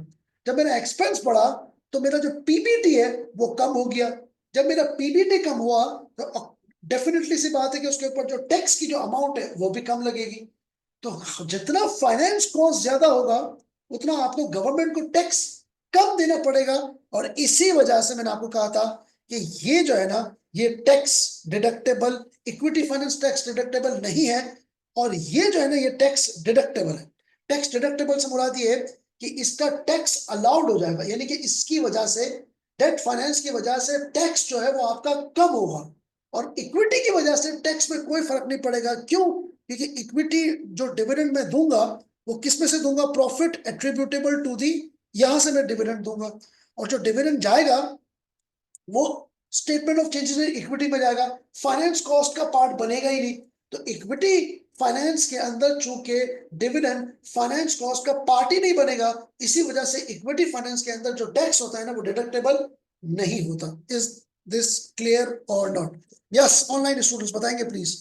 जब मेरा एक्सपेंस बढ़ा तो मेरा जो पीबीटी है वो कम हो गया। जब मेरा पीबीटी कम हुआ तो डेफिनेटली सी बात है कि उसके ऊपर जो टैक्स की जो अमाउंट है वो भी कम लगेगी। तो जितना फाइनेंस कॉस्ट ज्यादा होगा उतना आपको गवर्नमेंट को टैक्स कम देना पड़ेगा। और इसी वजह से मैंने आपको कहा था कि ये जो है ना, ये tax deductible, equity finance tax deductible नहीं है, और ये जो है ना ये टैक्स डिडक्टेबल है। टैक्स डिडक्टेबल से मुराद ये है कि इसका टैक्स अलाउड हो जाएगा, यानी कि इसकी वजह से, डेट फाइनेंस की वजह से टैक्स जो है वो आपका कम होगा। और इक्विटी की वजह से टैक्स में कोई फर्क नहीं पड़ेगा। क्यों? क्योंकि इक्विटी जो डिविडेंड में दूंगा वो किस में से दूंगा? प्रॉफिट एट्रीब्यूटेबल टू दी, यहां से मैं डिविडेंड दूंगा, और जो डिविडेंड जाएगा वो statement of changes in equity में जाएगा, फाइनेंस कॉस्ट का पार्ट बनेगा ही नहीं। तो इक्विटी फाइनेंस के अंदर चूंकि डिविडेंड फाइनेंस कॉस्ट का पार्ट ही नहीं बनेगा, इसी वजह से इक्विटी फाइनेंस के अंदर जो टैक्स होता है ना वो डिडक्टेबल नहीं होता। Is this clear or not? Yes, online students बताएंगे प्लीज।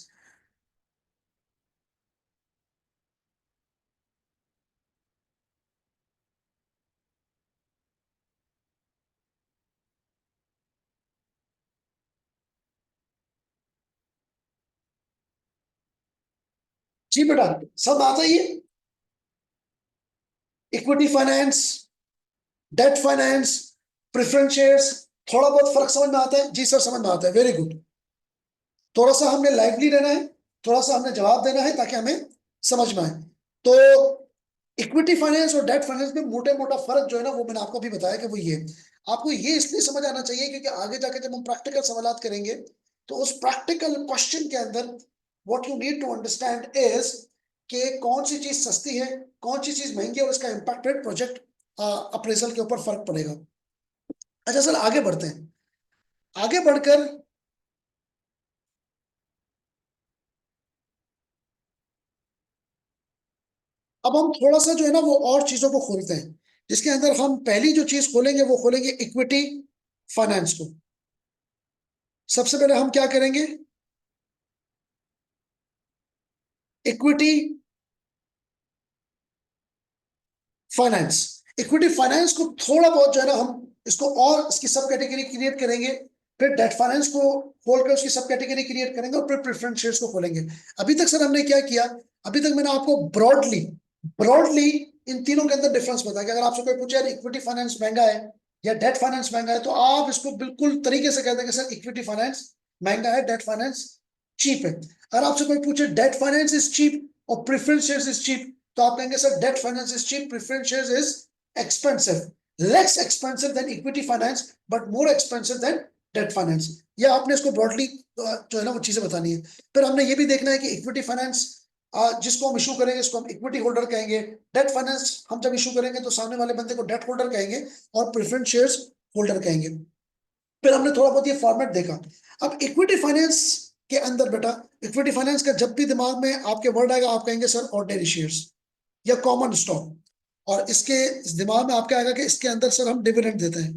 जी बेटा, सब आता ही है। Equity finance, debt finance, preference shares, थोड़ा बहुत फर्क समझ में आता है? जी सर समझ में आता है, वेरी गुड। थोड़ा सा हमने लाइवली रहना है, थोड़ा सा हमने जवाब देना है ताकि हमें समझ में आए। तो इक्विटी फाइनेंस और डेट फाइनेंस में मोटा मोटा फर्क जो है ना वो मैंने आपको भी बताया कि वो ये आपको ये इसलिए समझ आना चाहिए क्योंकि आगे जाके जब हम प्रैक्टिकल सवाल करेंगे तो उस प्रैक्टिकल क्वेश्चन के अंदर what you need to understand is कि कौन सी चीज सस्ती है, कौन सी चीज महंगी है और इसका इम्पैक्ट प्रोजेक्ट अप्रेजल के ऊपर फर्क पड़ेगा। अच्छा सर आगे बढ़ते हैं। आगे बढ़कर अब हम थोड़ा सा जो है ना वो और चीजों को खोलते हैं, जिसके अंदर हम पहली जो चीज खोलेंगे वो खोलेंगे इक्विटी फाइनेंस को। सबसे पहले हम क्या करेंगे, इक्विटी फाइनेंस। इक्विटी फाइनेंस को थोड़ा बहुत जो है ना हम इसको और इसकी सब कैटेगरी क्रिएट करेंगे, फिर डेट फाइनेंस को खोलकर उसकी सब कैटेगरी क्रिएट करेंगे और फिर प्रेफरेंस शेयर्स को खोलेंगे। अभी तक सर हमने क्या किया, अभी तक मैंने आपको ब्रॉडली ब्रॉडली इन तीनों के अंदर डिफरेंस बताया कि अगर आपसे कोई पूछे यार इक्विटी फाइनेंस महंगा है या डेट फाइनेंस महंगा है तो आप इसको बिल्कुल तरीके से कह देंगे सर इक्विटी फाइनेंस महंगा है, डेट फाइनेंस चीप है। अगर आपसे कोई पूछे डेट फाइनेंस इज चीप और प्रेफरेंस शेयर्स इज चीप तो आप कहेंगे sir debt finance is cheap, preference shares is expensive, less expensive than equity finance but more expensive than debt finance. ये आपने इसको ब्रॉडली जो है ना वो चीजें बतानी है। फिर हमने ये भी देखना है कि इक्विटी फाइनेंस जिसको हम इशू करेंगे इसको हम इक्विटी होल्डर कहेंगे, डेट फाइनेंस हम जब इशू करेंगे तो सामने वाले बंदे को डेट होल्डर कहेंगे और प्रेफरेंस शेयर्स होल्डर कहेंगे। फिर हमने थोड़ा बहुत ये फॉर्मेट देखा। अब इक्विटी फाइनेंस के अंदर बेटा, इक्विटी फाइनेंस का जब भी दिमाग में आपके वर्ड आएगा आप कहेंगे सर ऑर्डिनरी शेयर्स या कॉमन स्टॉक, और इसके इस दिमाग में आपके आएगा कि इसके अंदर सर हम डिविडेंड देते हैं,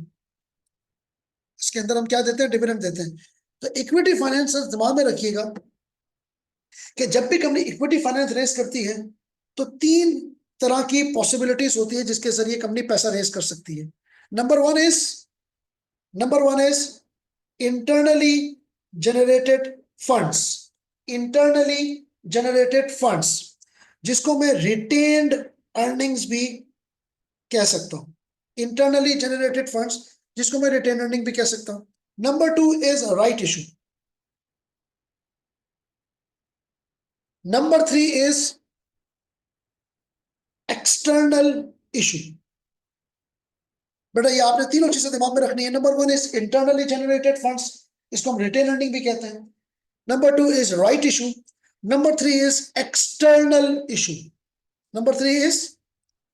इसके अंदर हम क्या देते हैं, डिविडेंड देते हैं। तो इक्विटी फाइनेंस दिमाग में रखिएगा कि जब भी कंपनी इक्विटी फाइनेंस रेस करती है तो तीन तरह की पॉसिबिलिटीज होती है जिसके जरिए कंपनी पैसा रेस कर सकती है। Number one is number one is internally generated funds, internally generated funds जिसको मैं रिटेन्ड अर्निंग्स भी कह सकता हूं। इंटरनली जनरेटेड फंड्स जिसको मैं रिटेन अर्निंग भी कह सकता हूं। Number two is right issue. Number three is external issue. बेटा ये आपने तीनों चीजें दिमाग में रखनी है। Number one is internally generated funds, इसको हम रिटेन अर्निंग भी कहते हैं। Number two is right issue. Number three is external issue. Number three is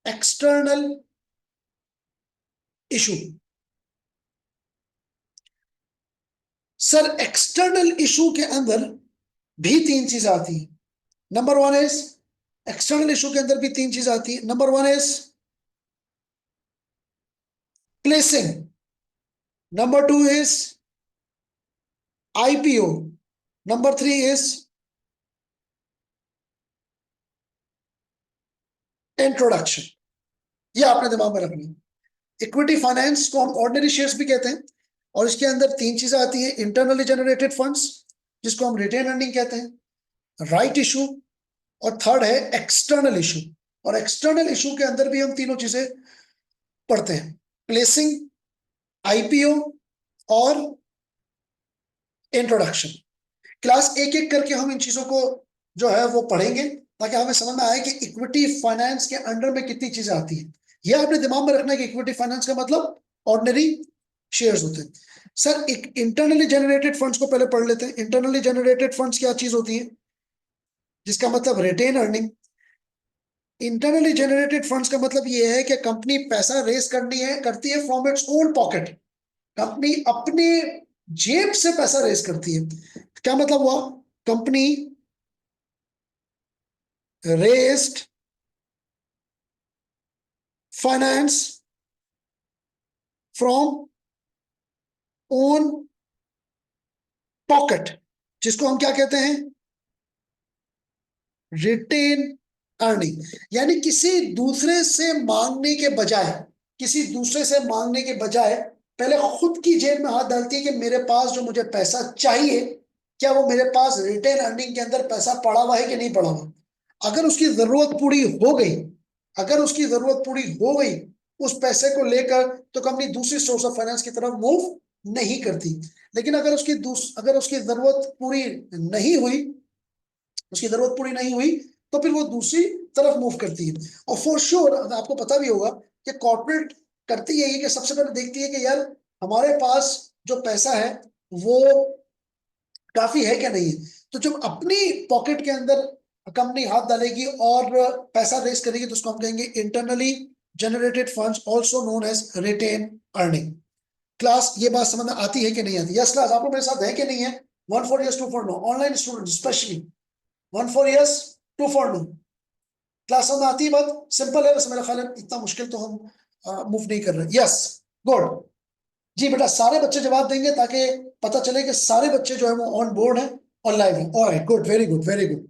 external issue. Sir external issue के अंदर भी तीन चीजें आती हैं। Number one is external issue के अंदर भी तीन चीजें आती है। Number one is placing, number two is IPO, number three is introduction. ये आपने दिमाग में रखनी है। इक्विटी फाइनेंस को हम ऑर्डिनरी शेयर्स भी कहते हैं और इसके अंदर तीन चीजें आती हैं, इंटरनली जनरेटेड फंड्स जिसको हम रिटेन अर्निंग कहते हैं, राइट इशू और थर्ड है एक्सटर्नल इशू। और एक्सटर्नल इशू के अंदर भी हम तीनों चीजें पढ़ते हैं, प्लेसिंग, आईपीओ और इंट्रोडक्शन। क्लास एक एक करके हम इन चीजों को जो है वो पढ़ेंगे ताकि हमें समझ में आए कि इक्विटी फाइनेंस के अंडर में कितनी चीजें आती हैं। ये आपने दिमाग में रखना है कि इक्विटी फाइनेंस का मतलब ऑर्डिनरी शेयर्स होते हैं। सर एक इंटरनली जनरेटेड फंड्स को पहले पढ़ लेते हैं। इंटरनली जनरेटेड फंड्स क्या चीज होती है, जिसका मतलब retain earning. Internally generated funds का मतलब ये है कि कंपनी पैसा रेस करती है from its own pocket. Company अपने जेब से पैसा रेस करती है। क्या मतलब हुआ, company raised finance from own pocket, जिसको हम क्या कहते हैं, रिटेन अर्निंग। यानी किसी दूसरे से मांगने के बजाय, किसी दूसरे से मांगने के बजाय पहले खुद की जेब में हाथ डालती है कि मेरे पास जो मुझे पैसा चाहिए क्या वो मेरे पास रिटेन अर्निंग के अंदर पैसा पड़ा हुआ है कि नहीं पड़ा हुआ। अगर उसकी जरूरत पूरी हो गई, अगर उसकी जरूरत पूरी हो गई उस पैसे को लेकर तो कंपनी दूसरी सोर्स ऑफ फाइनेंस की तरफ मूव नहीं करती। लेकिन अगर उसकी जरूरत पूरी नहीं हुई, उसकी जरूरत पूरी नहीं हुई, तो फिर वो दूसरी तरफ मूव करती है। और फॉर श्योर आपको पता भी होगा कि कॉर्पोरेट करती यही है कि सबसे पहले देखती है कि यार हमारे पास जो पैसा है वो काफी है क्या नहीं है। तो जब अपनी पॉकेट के अंदर कंपनी हाथ डालेगी और पैसा रेस करेगी तो उसको हम कहेंगे internally generated funds, also known as retain earning. Class ये बात समझ में आती है कि नहीं आती? यस क्लास, आप लोग मेरे साथ है कि नहीं है? 1 for yes, 2 for no, online student specially 1 for yes, 2 for no। Class समझ में आती है? बात सिंपल है, वैसे मेरा ख्याल है इतना मुश्किल तो हम मूव नहीं कर रहे। यस गुड जी बेटा, सारे बच्चे जवाब देंगे ताकि पता चले कि सारे बच्चे जो है वो ऑन बोर्ड है और लाइव है। Alright good, very good very good.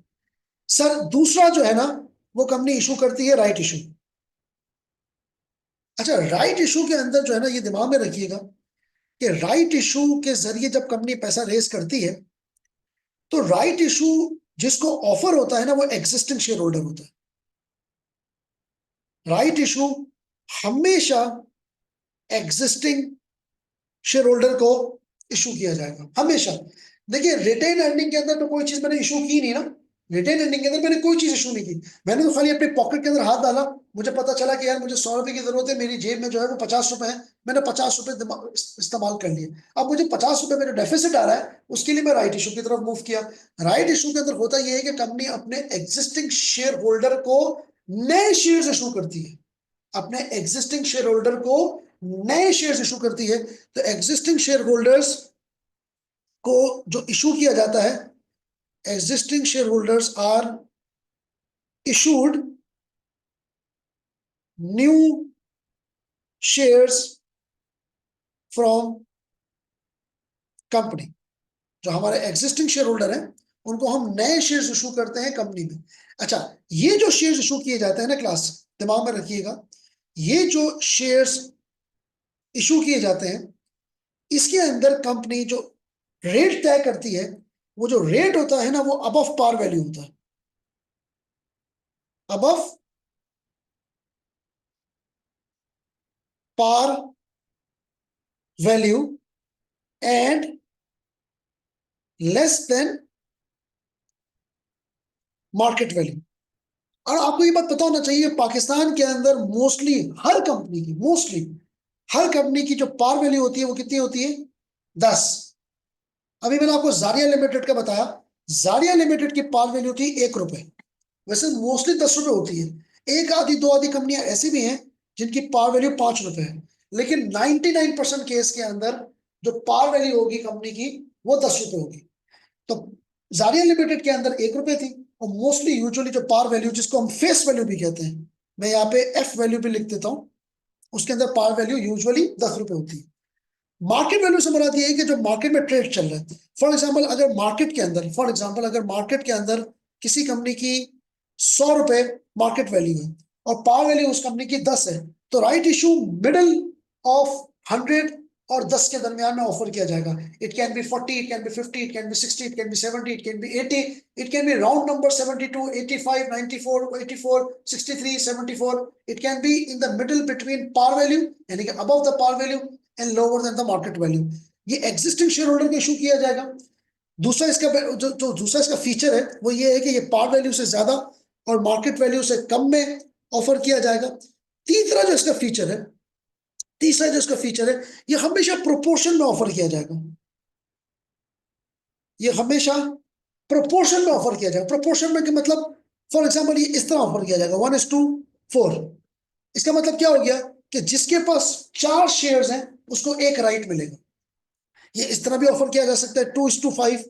Sir दूसरा जो है ना वो कंपनी इशू करती है राइट इशू। अच्छा, राइट इशू के अंदर जो है ना ये दिमाग में रखिएगा कि राइट इशू के जरिए जब कंपनी पैसा रेज करती है तो राइट इशू जिसको ऑफर होता है ना वो एग्जिस्टिंग शेयर होल्डर होता है। राइट इशू हमेशा एग्जिस्टिंग शेयर होल्डर को इशू किया जाएगा हमेशा। देखिए रिटेन अर्निंग के अंदर तो कोई चीज मैंने इशू की नहीं ना, रिटेन अर्निंग के अंदर मैंने कोई चीज इशू नहीं की। मैंने तो खाली अपने पॉकेट के अंदर हाथ डाला, मुझे पता चला कि यार मुझे 100 रुपए की जरूरत है, मेरी जेब में जो है वो 50 रुपए है, मैंने 50 रुपए इस्तेमाल कर लिए। अब मुझे 50 रुपए मेरे डेफिसिट आ रहा है, उसके लिए मैं राइट इशू की तरफ मूव किया। राइट इशू के अंदर होता यह है कि कंपनी अपने एग्जिस्टिंग शेयर होल्डर को नए शेयर इशू करती है, अपने एग्जिस्टिंग शेयर होल्डर को नए शेयर्स इशू करती है। तो एग्जिस्टिंग शेयर होल्डर्स को जो इशू किया जाता है, existing share holders are issued new shares from company. जो हमारे एग्जिस्टिंग शेयर होल्डर हैं उनको हम नए शेयर्स इशू करते हैं कंपनी में। अच्छा, ये जो शेयर्स इशू किए जाते हैं ना क्लास, दिमाग में रखिएगा, ये जो शेयर्स इशू किए जाते हैं इसके अंदर कंपनी जो रेट तय करती है, वो जो रेट होता है ना वो अबव पार वैल्यू होता है, above par value and less than market value. और आपको ये बात पता होना चाहिए पाकिस्तान के अंदर मोस्टली हर कंपनी की जो पार वैल्यू होती है वो कितनी होती है? 10। अभी मैंने आपको जारिया लिमिटेड का बताया, जारिया लिमिटेड की पार वैल्यू थी 1 रुपए। वैसे मोस्टली 10 रुपए होती है, एक आधी दो आधी कंपनियां ऐसी भी हैं जिनकी पार वैल्यू 5 रुपए है, लेकिन 99% केस के अंदर जो पार वैल्यू होगी कंपनी की वो 10 रुपए होगी। तो जारिया लिमिटेड के अंदर 1 रुपए थी, और मोस्टली यूजुअली जो पार वैल्यू जिसको हम फेस वैल्यू भी कहते हैं, मैं यहाँ पे एफ वैल्यू भी लिख देता हूँ, उसके अंदर पार वैल्यू यूजुअली 10 रुपए होती है। मार्केट वैल्यू से मुराद ये है कि जो मार्केट में ट्रेड चल रहा है। फॉर एग्जाम्पल अगर मार्केट के अंदर किसी कंपनी की 100 रुपए मार्केट वैल्यू है और पावर वैल्यू उस कंपनी की 10 है, तो राइट इशू मिडल ऑफ 100 और 10 के दरमियान में ऑफर किया जाएगा। It can be 40, it can be 50, it can be 60, it can be 70, it can be 80, it can be round number 72, 85, 94, 84, 63, 74। It can be in the middle between par value यानी कि above the par value and lower than the market value. ये एग्जिस्टिंग शेयर होल्डर को इशू किया जाएगा। दूसरा इसका जो दूसरा इसका फीचर है वो ये है कि ये पार वैल्यू से ज्यादा और मार्केट वैल्यू से कम में ऑफर किया जाएगा। तीसरा जो इसका फीचर है तीसरा जो इसका फीचर है, ये हमेशा प्रोपोर्शन में ऑफर किया जाएगा। ये हमेशा प्रोपोर्शन में ऑफर किया जाएगा। प्रोपोर्शन में मतलब फॉर एग्जाम्पल ये इस तरह ऑफर किया जाएगा 1:4। इसका मतलब क्या हो गया कि जिसके पास 4 शेयर्स हैं उसको एक राइट मिलेगा। ये इस तरह भी ऑफर किया जा सकता है 2:5।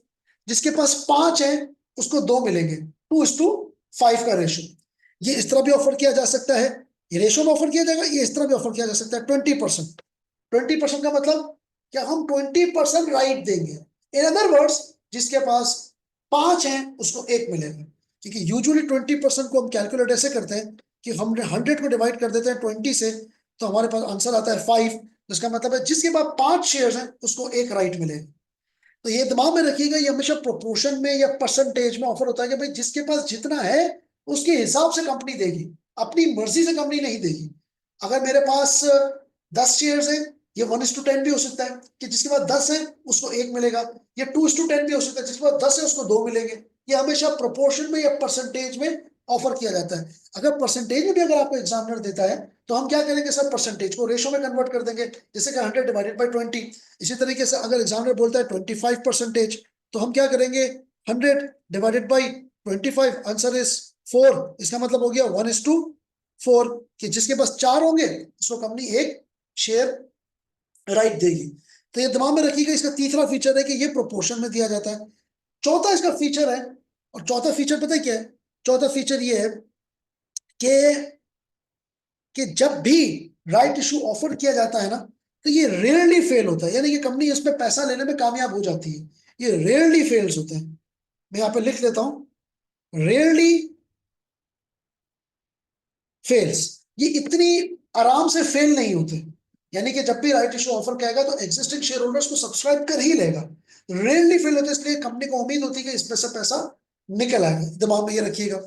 जिसके पास 5 है उसको 2 मिलेंगे, 2:5 का रेशो। ये इस तरह भी ऑफर किया जा सकता है, ये रेशो में ऑफर किया जाएगा। ये इस तरह भी ऑफर किया जा सकता है 20%। 20% का मतलब क्या हम 20% राइट देंगे। इन अदर वर्ड्स जिसके पास 5 है उसको 1 मिलेगा, क्योंकि यूजुअली 20% को हम कैलकुलेट ऐसे करते हैं कि हम 100 को डिवाइड कर देते हैं 20 से, तो हमारे पास आंसर आता है 5। इसका मतलब है जिसके पास 5 शेयर्स हैं उसको एक राइट मिलेगा। तो ये दिमाग में रखिएगा, ये हमेशा प्रोपोर्शन में या परसेंटेज में ऑफर होता है कि भाई जिसके पास जितना है उसके हिसाब से कंपनी देगी, अपनी मर्जी से कंपनी नहीं देगी। अगर मेरे पास 10 शेयर्स हैं ये 1:10 भी हो सकता है कि जिसके पास 10 है उसको 1 मिलेगा, ये 2:10 भी हो सकता है, जिसके पास 10 है उसको 2 मिलेंगे। ये हमेशा प्रोपोर्शन में या परसेंटेज में ऑफर किया जाता है। अगर परसेंटेज में भी अगर आपको एग्जामिनर देता है तो हम क्या करेंगे सर, परसेंटेज को रेशो में कन्वर्ट कर देंगे, जैसे कि 100/20। इसी तरीके से अगर एग्जामिनर बोलता है 25%, तो हम क्या करेंगे, 100/25, आंसर इज 4। इसका मतलब हो गया 1:4, कि जिसके पास 4 होंगे उसको कंपनी 1 शेयर राइट देगी। तो ये दिमाग में रखिएगा। इसका तीसरा फीचर है कि ये प्रोपोर्शन में दिया जाता है। चौथा इसका फीचर है, और चौथा फीचर पता है क्या है, चौथा फीचर ये है कि जब भी राइट इशू ऑफर किया जाता है ना, तो ये रेयरली फेल होता है, यानी कि कंपनी इसमें पैसा लेने में कामयाब हो जाती है। ये रेयरली फेल्स होते हैं। मैं यहाँ पे लिख लेता हूं, रेयरली फेल्स। ये इतनी आराम से फेल नहीं होते, यानी कि जब भी राइट इशू ऑफर कहेगा तो एग्जिस्टिंग शेयर होल्डर्स को सब्सक्राइब कर ही लेगा। रेयरली फेल होते, इसलिए कंपनी को उम्मीद होती है कि इसमें से पैसा निकल आएगा। दिमाग में ये रखिएगा,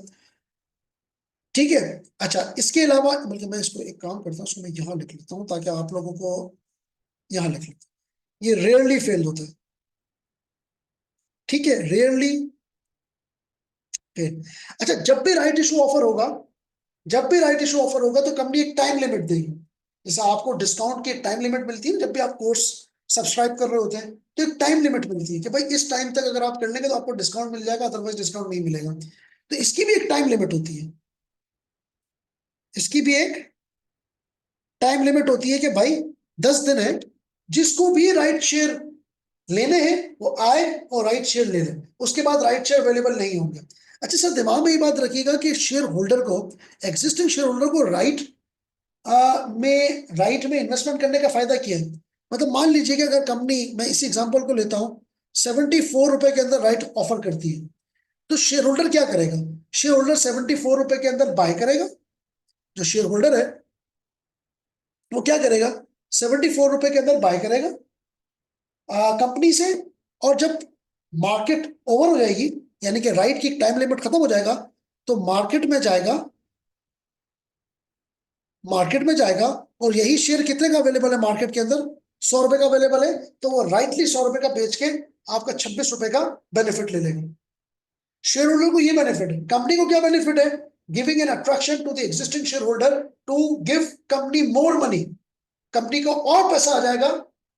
ठीक है। अच्छा, इसके अलावा बल्कि मैं इसको एक काम करता हूँ, इसको मैं यहाँ लिख लेता हूँ ताकि आप लोगों को यहाँ लिख लेता हूँ। ये रेयरली फेल होता है, ठीक है, रेयरली फेल। अच्छा, जब भी राइट इशू ऑफर होगा, जब भी राइट इशू ऑफर होगा तो कंपनी एक टाइम लिमिट देगी। जैसे आपको डिस्काउंट की एक टाइम लिमिट मिलती है, जब भी आप कोर्स सब्सक्राइब कर रहे होते हैं तो एक टाइम लिमिट मिलती है कि भाई इस टाइम तक अगर आप कर लेंगे तो आपको डिस्काउंट मिल जाएगा, अदरवाइज डिस्काउंट नहीं मिलेगा। तो इसकी भी एक टाइम लिमिट होती है, इसकी भी एक टाइम लिमिट होती है कि भाई 10 दिन है, जिसको भी राइट शेयर लेने हैं वो आए और राइट शेयर ले लें, उसके बाद राइट शेयर अवेलेबल नहीं होंगे। अच्छा सर, दिमाग में ये बात रखिएगा कि शेयर होल्डर को, एग्जिस्टिंग शेयर होल्डर को राइट में इन्वेस्टमेंट करने का फायदा क्या है। मतलब मान लीजिए कि अगर कंपनी, मैं इसी एग्जांपल को लेता हूं, 74 रुपए के अंदर राइट ऑफर करती है, तो शेयर होल्डर क्या करेगा, शेयर होल्डर 74 रुपए के अंदर बाय करेगा। जो शेयर होल्डर है वो क्या करेगा, 74 रुपए के अंदर बाय करेगा कंपनी से, और जब मार्केट ओवर हो जाएगी, यानी कि राइट की टाइम लिमिट खत्म हो जाएगा, तो मार्केट में जाएगा, मार्केट में जाएगा, और यही शेयर कितने का अवेलेबल है मार्केट के अंदर, 100 रुपए का अवेलेबल है, तो वो राइटली 100 रुपए का बेच के आपका 26 रुपए का बेनिफिट ले लेगा। शेयर होल्डर को ये बेनिफिट है, कंपनी को क्या बेनिफिट है, giving an attraction to the existing share holder to give company more money. Company को और पैसा आ जाएगा,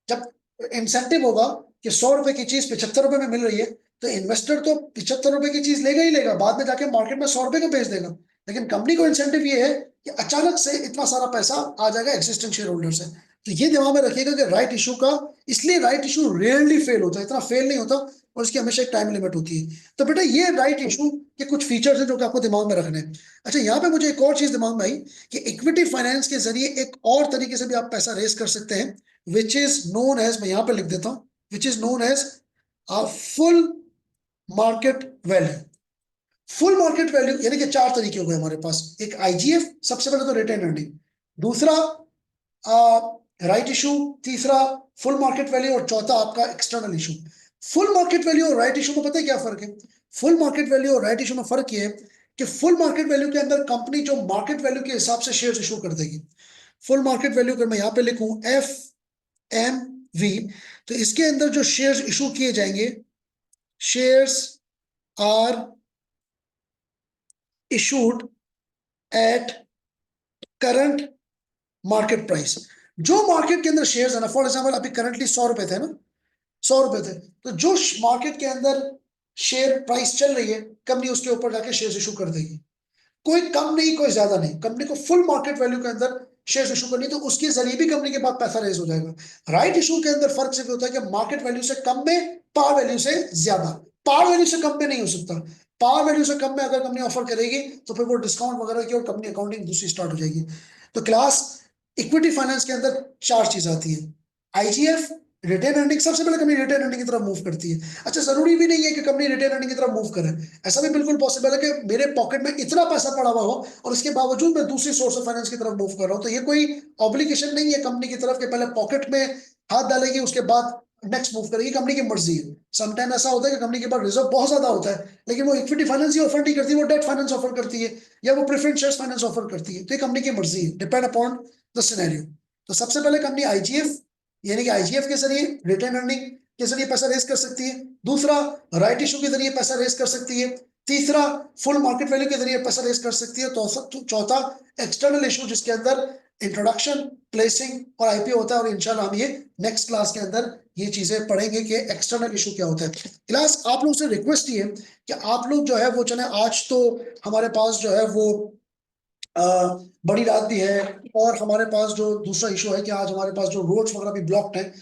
जब इंसेंटिव होगा कि 100 रुपए की चीज 75 रुपए में मिल रही है, तो इन्वेस्टर तो 75 रुपए की चीज लेगा ही लेगा, बाद में जाके मार्केट में 100 रुपए का बेच देगा। लेकिन कंपनी को इंसेंटिव ये है कि अचानक से इतना सारा पैसा आ जाएगा एक्सिस्टिंग शेयर होल्डर से। तो ये दिमाग में रखिएगा कि राइट इशू का, इसलिए राइट इशू रेयरली फेल होता है, इतना फेल नहीं होता, और इसकी हमेशा एक टाइम लिमिट होती है। तो बेटा ये राइट इशू के कुछ फीचर्स हैं जो कि आपको दिमाग में रखने हैं। अच्छा, यहाँ पे मुझे एक और चीज दिमाग में आई कि इक्विटी फाइनेंस के जरिए एक और तरीके से भी आप पैसा रेस कर सकते हैं, विच इज नोन एज, मैं यहाँ पे लिख देता हूँ, which is known as full market value. Full market value यानी कि 4 तरीके हो गए हमारे पास, एक आईजीएफ, सबसे पहले तो रिटेन अर्निंग, दूसरा राइट इशू, तीसरा फुल मार्केट वैल्यू, और चौथा आपका external issue. Full market value और राइट इशू में पता है क्या फर्क है, फुल मार्केट वैल्यू और राइट इशू में फर्क ये है कि फुल मार्केट वैल्यू के अंदर कंपनी जो मार्केट वैल्यू के हिसाब से शेयर इशू कर देगी। फुल मार्केट वैल्यू अगर मैं यहाँ पे लिखूं FMV, तो इसके अंदर जो शेयर्स इशू किए जाएंगे, shares are issued at current market price. जो मार्केट के अंदर शेयर्स है ना, फॉर एग्जांपल अभी करंटली 100 रुपए थे ना, 100 रुपए थे, तो जो मार्केट के अंदर शेयर प्राइस चल रही है, कंपनी उसके ऊपर जाके शेयर इशू कर देगी। कोई कम नहीं, कोई ज्यादा नहीं, कंपनी को फुल मार्केट वैल्यू के अंदर शेयर इशू करनी, तो उसके जरिए भी कंपनी के पास पैसा रेज हो जाएगा। राइट इशू के अंदर फर्क सिर्फ होता है कि मार्केट वैल्यू से कम में, पार वैल्यू से ज्यादा। पार वैल्यू से कम में नहीं हो सकता, पार वैल्यू से कम में अगर कंपनी ऑफर करेगी तो फिर वो डिस्काउंट वगैरह की और कंपनी अकाउंटिंग दूसरी स्टार्ट हो जाएगी। तो क्लास इक्विटी फाइनेंस के अंदर 4 चीज आती है, आईजीएफ, रिटेन अर्निंग, सबसे पहले कंपनी रिटेन अर्निंग की तरफ मूव करती है। अच्छा, जरूरी भी नहीं है कि कंपनी रिटेन अर्निंग की तरफ मूव करे, ऐसा भी बिल्कुल पॉसिबल है कि मेरे पॉकेट में इतना पैसा पड़ा हुआ हो और इसके बावजूद मैं दूसरी सोर्स ऑफ फाइनेंस की तरफ मूव कर रहा हूं, तो ये कोई ऑब्लिगेशन नहीं है कंपनी की तरफ कि पहले पॉकेट में हाथ डालेगी उसके बाद नेक्स्ट मूव करेगी, कंपनी की मर्जी है। समटाइम ऐसा होता है कि कंपनी के पास रिजर्व बहुत ज्यादा होता है, लेकिन वो इक्विटी फाइनेंस ही ऑफर नहीं करती, वो डेट फाइनेंस ऑफर करती है, या वो प्रेफरेंस शेयर्स फाइनेंस ऑफर करती है। तो ये कंपनी की मर्जी है, डिपेंड अपॉन द सिनेरियो। तो सबसे पहले कंपनी आईजीएफ यानी कि आईजीएफ के जरिए, रिटर्न अर्निंग के जरिए पैसा रेज कर सकती है। दूसरा, राइट इशू के जरिए पैसा रेज कर सकती है। तीसरा, फुल मार्केट वैल्यू के जरिए पैसा रेज कर सकती है। तो चौथा, एक्सटर्नल इशू, जिसके अंदर इंट्रोडक्शन, प्लेसिंग और आईपीओ होता है। और इंशाल्लाह हम ये नेक्स्ट क्लास के अंदर ये चीजें पढ़ेंगे कि एक्सटर्नल इशू क्या होता है। क्लास आप लोगों से रिक्वेस्ट ये है कि आप लोग जो है वो चले, आज तो हमारे पास जो है वो बड़ी रात भी है, और हमारे पास जो दूसरा इशू है कि आज हमारे पास जो रोड्स वगैरह भी ब्लॉक्ड है।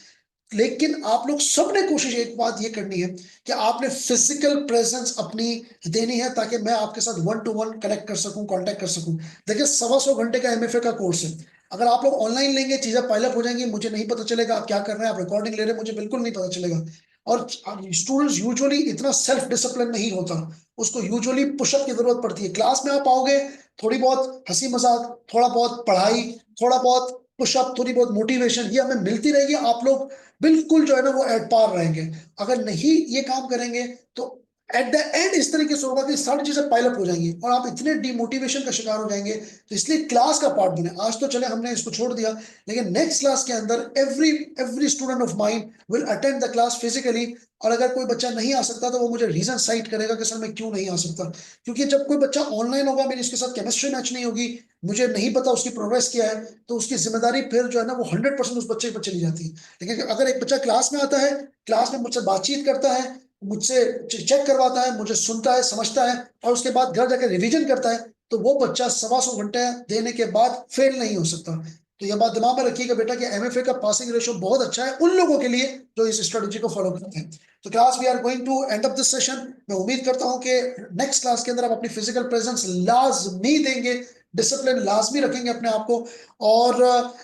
लेकिन आप लोग सबने कोशिश एक बात ये करनी है कि आपने फिजिकल प्रेजेंस अपनी देनी है, ताकि मैं आपके साथ 1 to 1 कनेक्ट कर सकूं, कांटेक्ट कर सकूं। देखिए 125 घंटे का एमएफए का कोर्स है। अगर आप लोग ऑनलाइन लेंगे चीजें पाइलअप हो जाएंगी, मुझे नहीं पता चलेगा आप क्या कर रहे हैं, आप रिकॉर्डिंग ले रहे हैं, मुझे बिल्कुल नहीं पता चलेगा। और स्टूडेंट्स यूजुअली इतना सेल्फ डिसिप्लिन नहीं होता, उसको यूजुअली पुशअप की जरूरत पड़ती है। क्लास में आप आओगे, थोड़ी बहुत हंसी मजाक, थोड़ा बहुत पढ़ाई, थोड़ा बहुत पुशअप, थोड़ी बहुत मोटिवेशन, ये हमें मिलती रहेगी। आप लोग बिल्कुल जो है ना वो एट पार रहेंगे। अगर नहीं ये काम करेंगे तो एट द एंड इस तरीके से होगा कि सारी चीजें पाइलअप हो जाएंगी और आप इतने डिमोटिवेशन का शिकार हो जाएंगे। तो इसलिए क्लास का पार्ट बने। आज तो चले हमने इसको छोड़ दिया, लेकिन नेक्स्ट क्लास के अंदर every every student of mind will attend the class physically. और अगर कोई बच्चा नहीं आ सकता तो वो मुझे रीजन साइट करेगा कि सर मैं क्यों नहीं आ सकता। क्योंकि जब कोई बच्चा ऑनलाइन होगा, मेरी उसके साथ केमिस्ट्री मैच नहीं होगी, मुझे नहीं पता उसकी प्रोग्रेस क्या है, तो उसकी जिम्मेदारी फिर जो है ना वो 100% उस बच्चे पर चली जाती है। लेकिन अगर एक बच्चा क्लास में आता है, क्लास में मुझसे बातचीत करता है, मुझसे चेक करवाता है, मुझे सुनता है, समझता है, और उसके बाद घर जाकर रिवीजन करता है, तो वो बच्चा 125 घंटे देने के बाद फेल नहीं हो सकता। तो ये बात दिमाग में रखिएगा बेटा कि एमएफए का पासिंग रेशो बहुत अच्छा है उन लोगों के लिए जो इस स्ट्रेटेजी को फॉलो करते हैं। तो class we are going to end up this session. मैं उम्मीद करता हूं कि नेक्स्ट क्लास के अंदर आप अपनी फिजिकल प्रेजेंस लाजमी देंगे, डिसिप्लिन लाजमी रखेंगे अपने आप को। और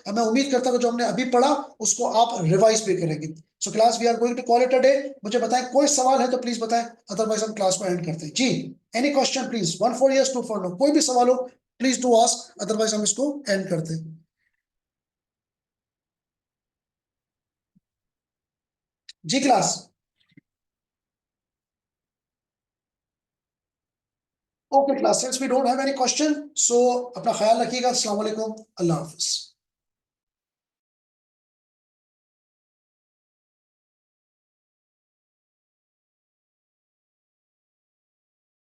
मैं उम्मीद करता हूं जो हमने अभी पढ़ा उसको आप रिवाइज भी करेंगे। So class we are going to call it a day. मुझे बताएं, कोई सवाल है तो प्लीज बताएं, अदरवाइज हम क्लास को एंड करते हैं। जी, any question please, 1 for yes 2 for no, कोई भी सवाल हो प्लीज डू आस्क, अदरवाइज हम इसको एंड करते हैं। जी class, okay class, since we don't have any question, so अपना ख्याल रखिएगा। अस्सलाम वालेकुम, अल्लाह हाफिज।